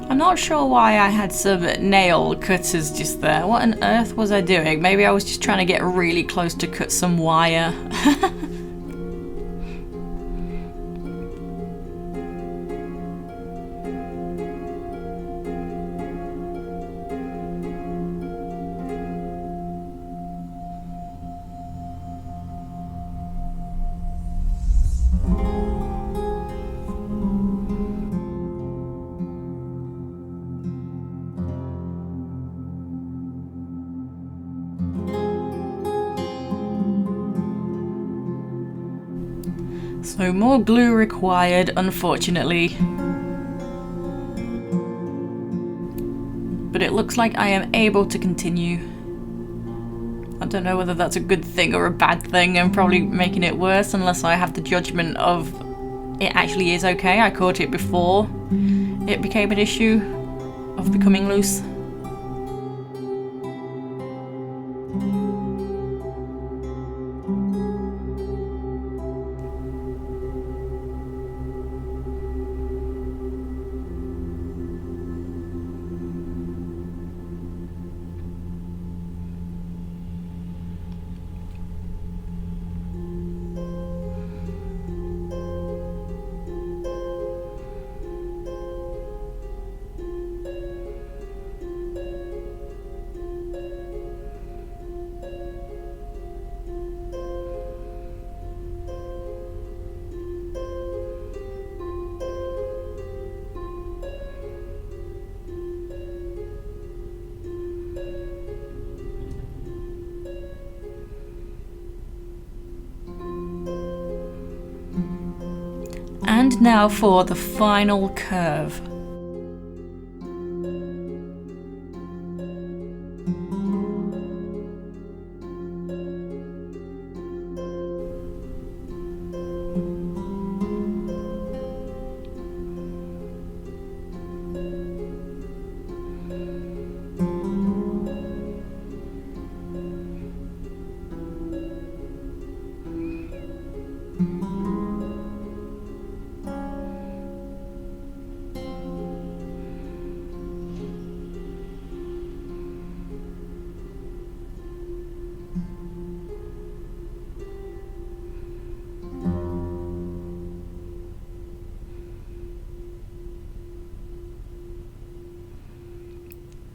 I'm not sure why I had some nail cutters just there. What on earth was I doing? Maybe I was just trying to get really close to cut some wire. So more glue required, unfortunately. But it looks like I am able to continue. I don't know whether that's a good thing or a bad thing. I'm probably making it worse unless I have the judgment of it actually is okay. I caught it before it became an issue of becoming loose. And now for the final curve.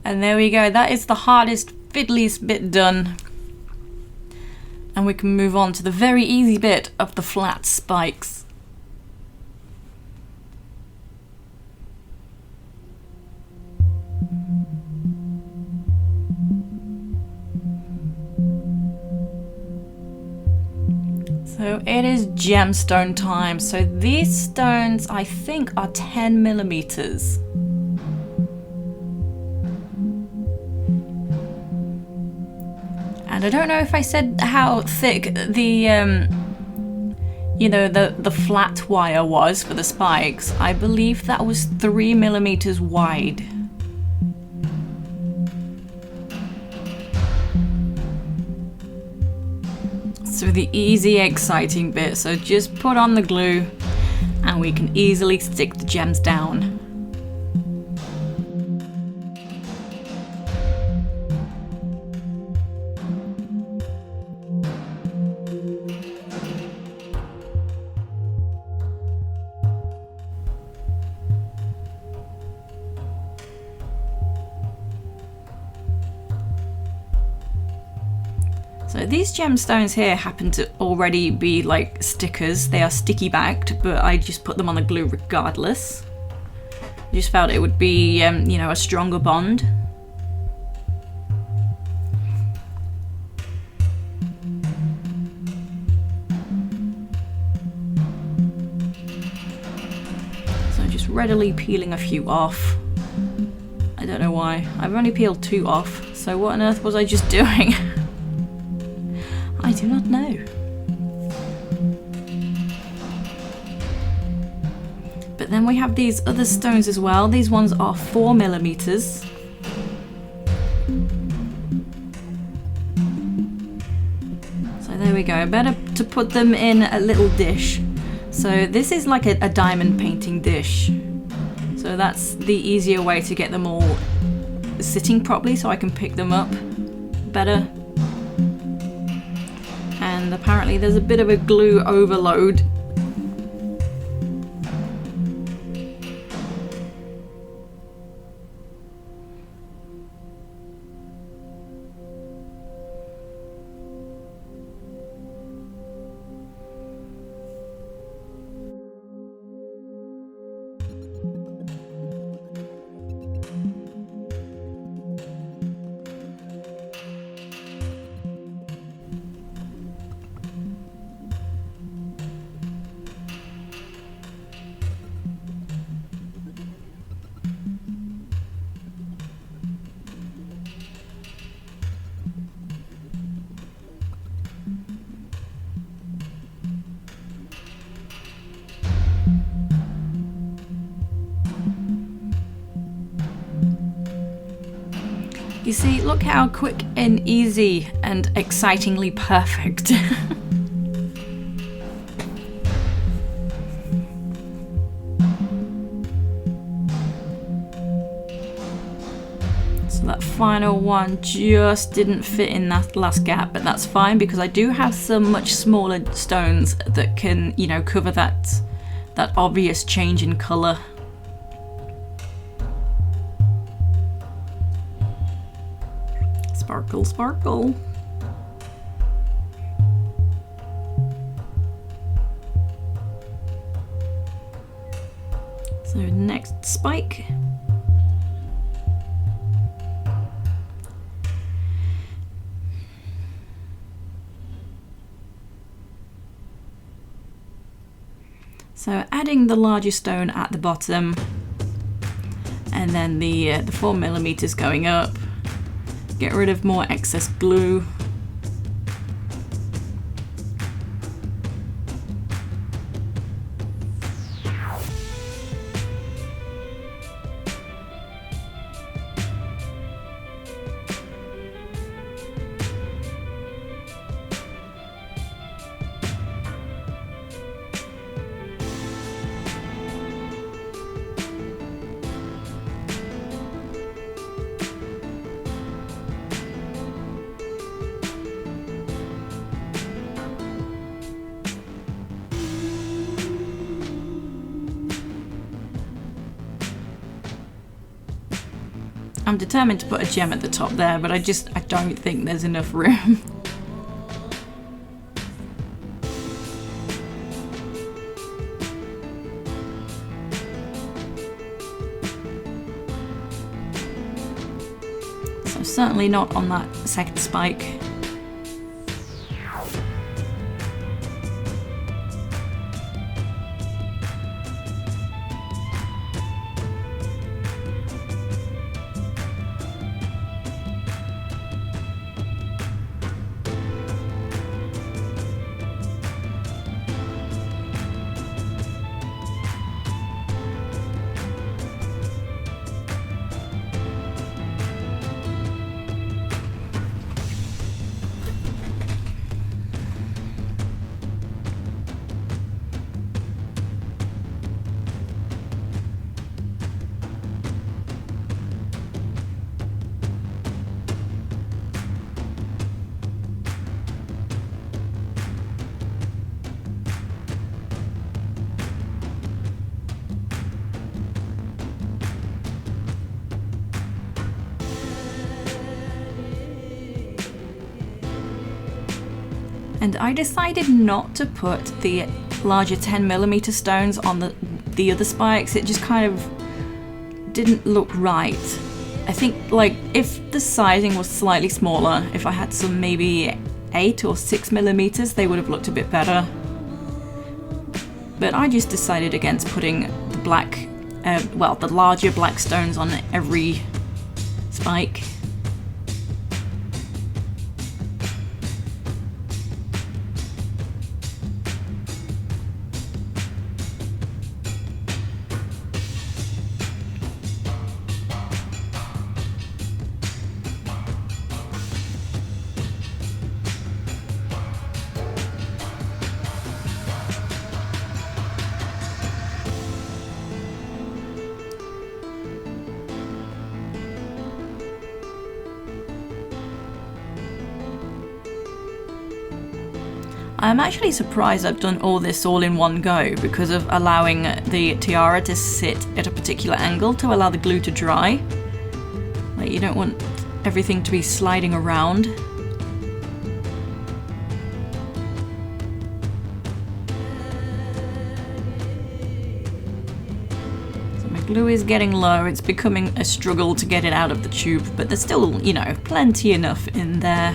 And there we go, that is the hardest, fiddliest bit done. And we can move on to the very easy bit of the flat spikes. So it is gemstone time. So these stones, I think, are 10 millimeters. And I don't know if I said how thick the, you know, the flat wire was for the spikes. I believe that was 3 millimeters wide. So the easy, exciting bit. So just put on the glue and we can easily stick the gems down. So these gemstones here happen to already be like stickers. They are sticky backed, but I just put them on the glue regardless. I just felt it would be, you know, a stronger bond. So just readily peeling a few off. I don't know why. I've only peeled 2 off, so what on earth was I just doing? I do not know. But then we have these other stones as well. These ones are 4 millimeters. So there we go. Better to put them in a little dish. So this is like a diamond painting dish. So that's the easier way to get them all sitting properly so I can pick them up better. And apparently there's a bit of a glue overload. You see, look how quick and easy and excitingly perfect. So that final one just didn't fit in that last gap, but that's fine because I do have some much smaller stones that can, you know, cover that obvious change in colour. Sparkle, sparkle. So next spike. So adding the larger stone at the bottom, and then the 4mm going up. Get rid of more excess glue. I'm determined to put a gem at the top there, but I don't think there's enough room. So certainly not on that second spike. And I decided not to put the larger 10mm stones on the other spikes. It just kind of didn't look right. I think, like, if the sizing was slightly smaller, if I had some maybe 8 or 6mm, they would have looked a bit better. But I just decided against putting the black, the larger black stones on every spike. I'm actually surprised I've done all this all in one go because of allowing the tiara to sit at a particular angle to allow the glue to dry. Like, you don't want everything to be sliding around. So my glue is getting low. It's becoming a struggle to get it out of the tube, but there's still, you know, plenty enough in there.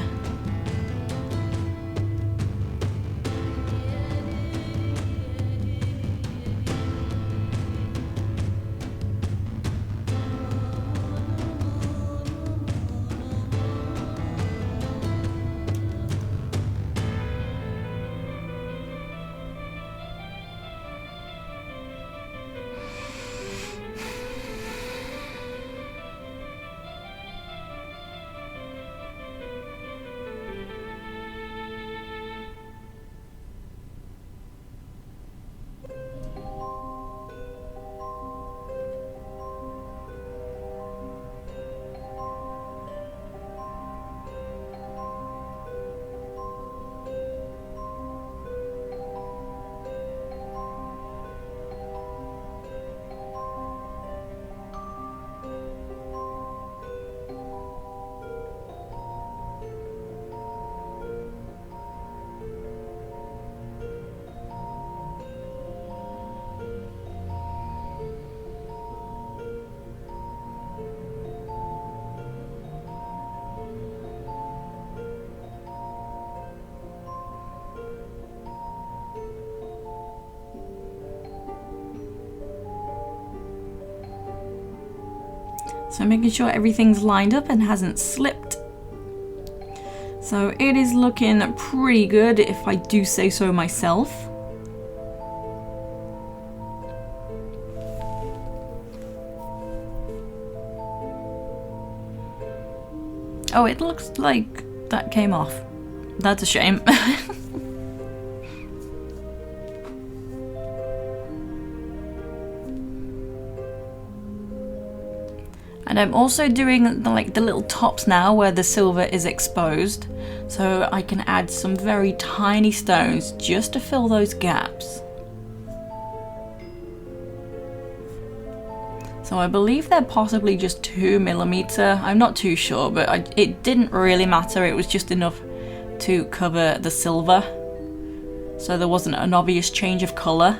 So making sure everything's lined up and hasn't slipped. So it is looking pretty good, if I do say so myself. Oh, it looks like that came off. That's a shame. And I'm also doing the little tops now where the silver is exposed, so I can add some very tiny stones just to fill those gaps. So I believe they're possibly just 2mm. I'm not too sure, but it didn't really matter. It was just enough to cover the silver, so there wasn't an obvious change of colour.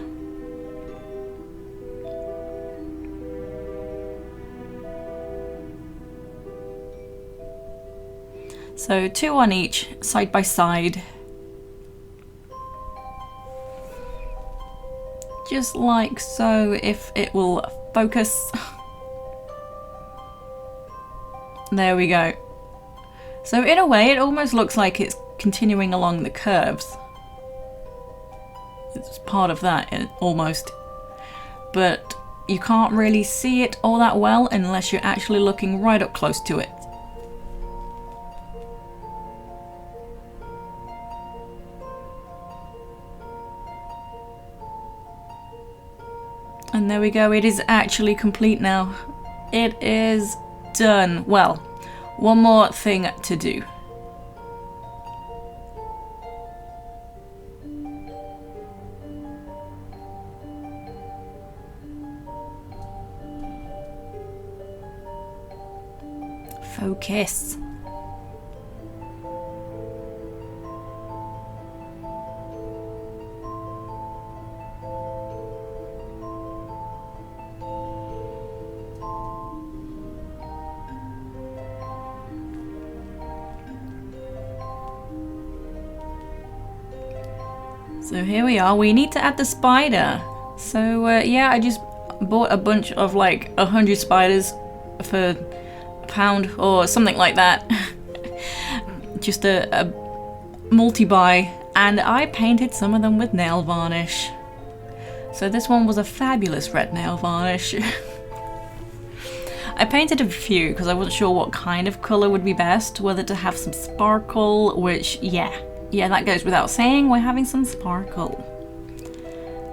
So 2 on each, side by side. Just like so, if it will focus. There we go. So in a way, it almost looks like it's continuing along the curves. It's part of that, almost. But you can't really see it all that well unless you're actually looking right up close to it. And there we go, it is actually complete now. It is done. Well, one more thing to do. Focus. So here we are, we need to add the spider. So yeah, I just bought a bunch of like 100 spiders for £1 or something like that. Just a multi-buy, and I painted some of them with nail varnish. So this one was a fabulous red nail varnish. I painted a few because I wasn't sure what kind of colour would be best, whether to have some sparkle, which yeah, that goes without saying, we're having some sparkle.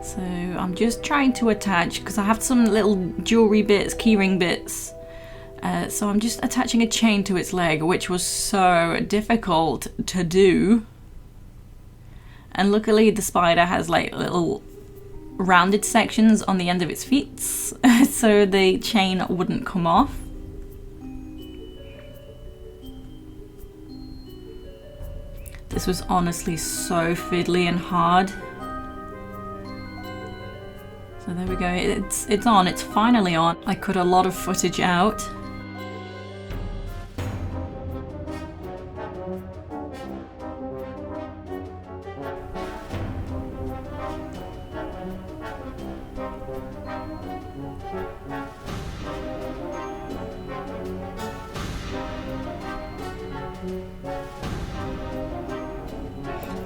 So I'm just trying to attach, because I have some little jewellery bits, keyring bits. So I'm just attaching a chain to its leg, which was so difficult to do. And luckily the spider has like little rounded sections on the end of its feet, so the chain wouldn't come off. This was honestly so fiddly and hard. So there we go, it's on, it's finally on. I cut a lot of footage out.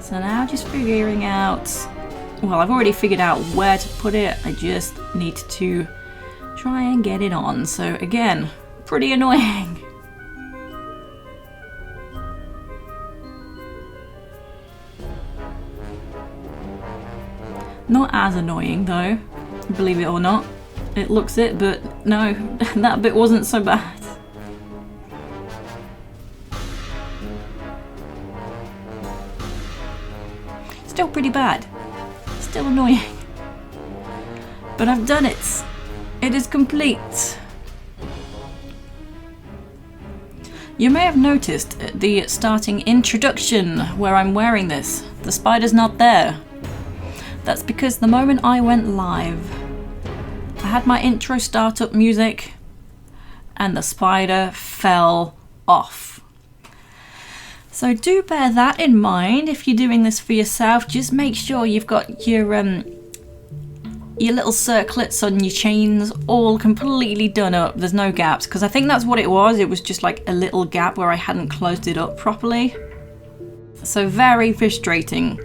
So now just figuring out, well, I've already figured out where to put it, I just need to try and get it on. So again, pretty annoying. Not as annoying though, believe it or not. It looks it, but no, that bit wasn't so bad. Still pretty bad, still annoying, but I've done it. It is complete. You may have noticed the starting introduction where I'm wearing this. The spider's not there. That's because the moment I went live, I had my intro startup music and the spider fell off. So do bear that in mind if you're doing this for yourself. Just make sure you've got your your little circlets on your chains all completely done up. There's no gaps, because I think that's what it was. It was just like a little gap where I hadn't closed it up properly. So very frustrating.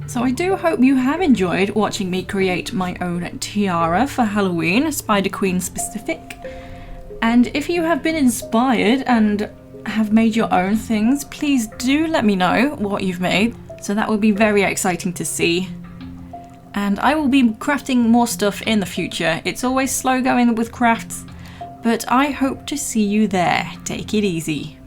So I do hope you have enjoyed watching me create my own tiara for Halloween, Spider Queen specific. And if you have been inspired and have made your own things, please do let me know what you've made. So that would be very exciting to see. And I will be crafting more stuff in the future. It's always slow going with crafts, but I hope to see you there. Take it easy.